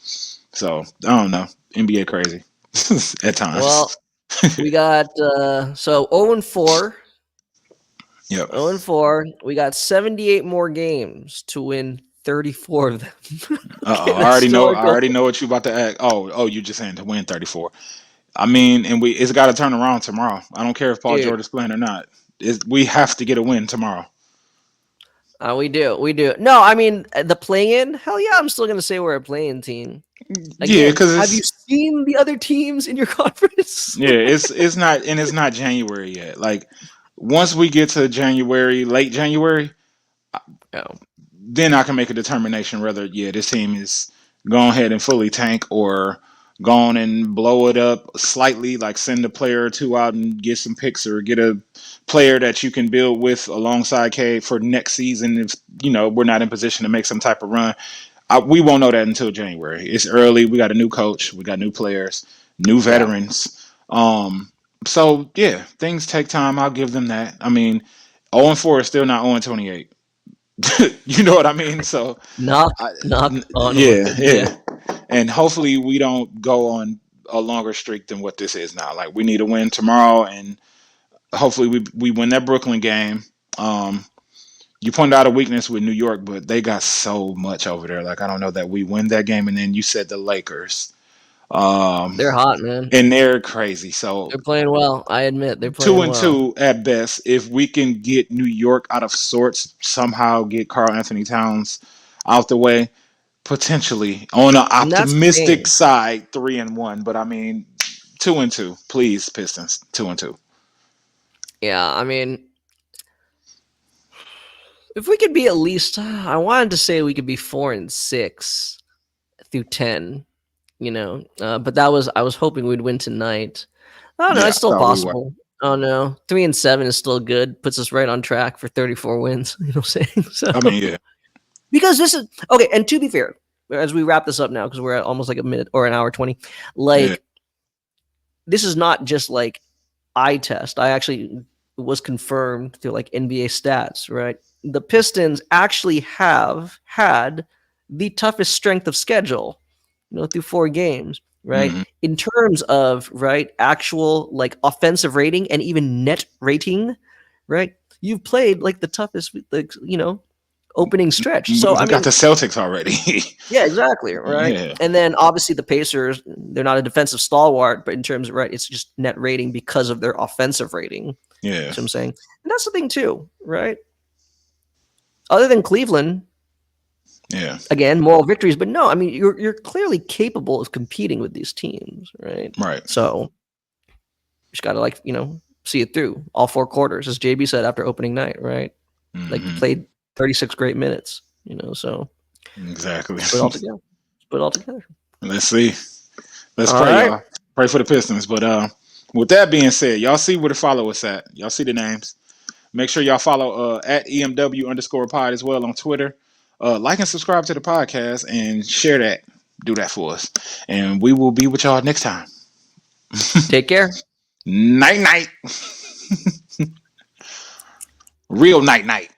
So I don't know, NBA crazy at
Well,
times.
we got so 0 4.
Yep.
0 4. We got 78 more games to win 34 of them.
Uh oh.
Okay,
I
that's
already
still
know.
our
I
goal.
already know what you about to ask. Oh, you just saying to win 34. I mean, and it's got to turn around tomorrow. I don't care if Paul
Dude,
George is playing or not. We have to get a win tomorrow.
We do. No, I mean the play-in. Hell yeah, I'm still gonna say we're a play-in team.
Yeah,
Again,
because
have you
it's
seen the other teams in your conference?
yeah, it's not, and it's not January yet. Like once we get to January, late January,
No.
then I can make a determination whether this team is go ahead and fully tank or go on and blow it up slightly, like send a player or two out and get some picks or get a player that you can build with alongside Cade for next season if we're not in position to make some type of run. We won't know that until January. It's early. We got a new coach. We got new players, new
Yeah.
veterans. So yeah, things take time. I'll give them that. I mean, 0-4 is still not 0-28. You know what I mean? So,
Knock,
I,
knock on
yeah,
wood. Yeah.
yeah. And hopefully we don't go on a longer streak than what this is now. Like we need a win tomorrow, and hopefully we win that Brooklyn game. Um, you pointed out a weakness with New York, but they got so much over there. Like I don't know that we win that game, and then you said the Lakers, um,
They're hot, man.
and they're crazy. So
They're playing well. I admit they're
two
playing
and
well.
two at best. If we can get New York out of sorts, somehow get Carl Anthony Towns out the way, potentially on an
And that's the
optimistic
thing.
side, 3-1. But I mean, 2-2, please, Pistons, 2-2.
Yeah, I mean, if we could be at least, I wanted to say we could be 4-6 through 10. But I was hoping we'd win tonight. I don't know.
Yeah,
It's
I
still
thought we were.
possible. Oh no, 3-7 is still good. Puts us right on track for 34 wins. You know what I'm saying? So
I mean, yeah,
because this is okay. And to be fair, as we wrap this up now, because we're at almost like a minute or an hour 20,
yeah,
like this is not just like eye test. I actually was confirmed through like NBA stats. Right, the Pistons actually have had the toughest strength of schedule through 4 games, right?
hmm
In terms of right actual like offensive rating and even net rating, right? You've played like the toughest, like opening stretch. So I
we got
mean,
the Celtics already.
yeah, exactly, right.
Yeah,
And then obviously the Pacers, they're not a defensive stalwart, but in terms of right, it's just net rating because of their offensive rating.
yeah,
So I'm saying, and that's the thing too, right? Other than Cleveland,
yeah.
again, moral victories, but no, I mean you're clearly capable of competing with these teams, right?
Right.
So you just gotta see it through all 4 quarters, as JB said after opening night, right? Like you
hmm
played 36 great minutes, so
Exactly.
put it all together. Put it all together.
Let's see. Let's
All
pray,
right.
y'all. Pray for the Pistons. But with that being said, y'all see where to follow us at. Y'all see the names. Make sure y'all follow at EMW_pod as well on Twitter. Like and subscribe to the podcast and share that. Do that for us. And we will be with y'all next time.
Take care.
Night night. Real night night.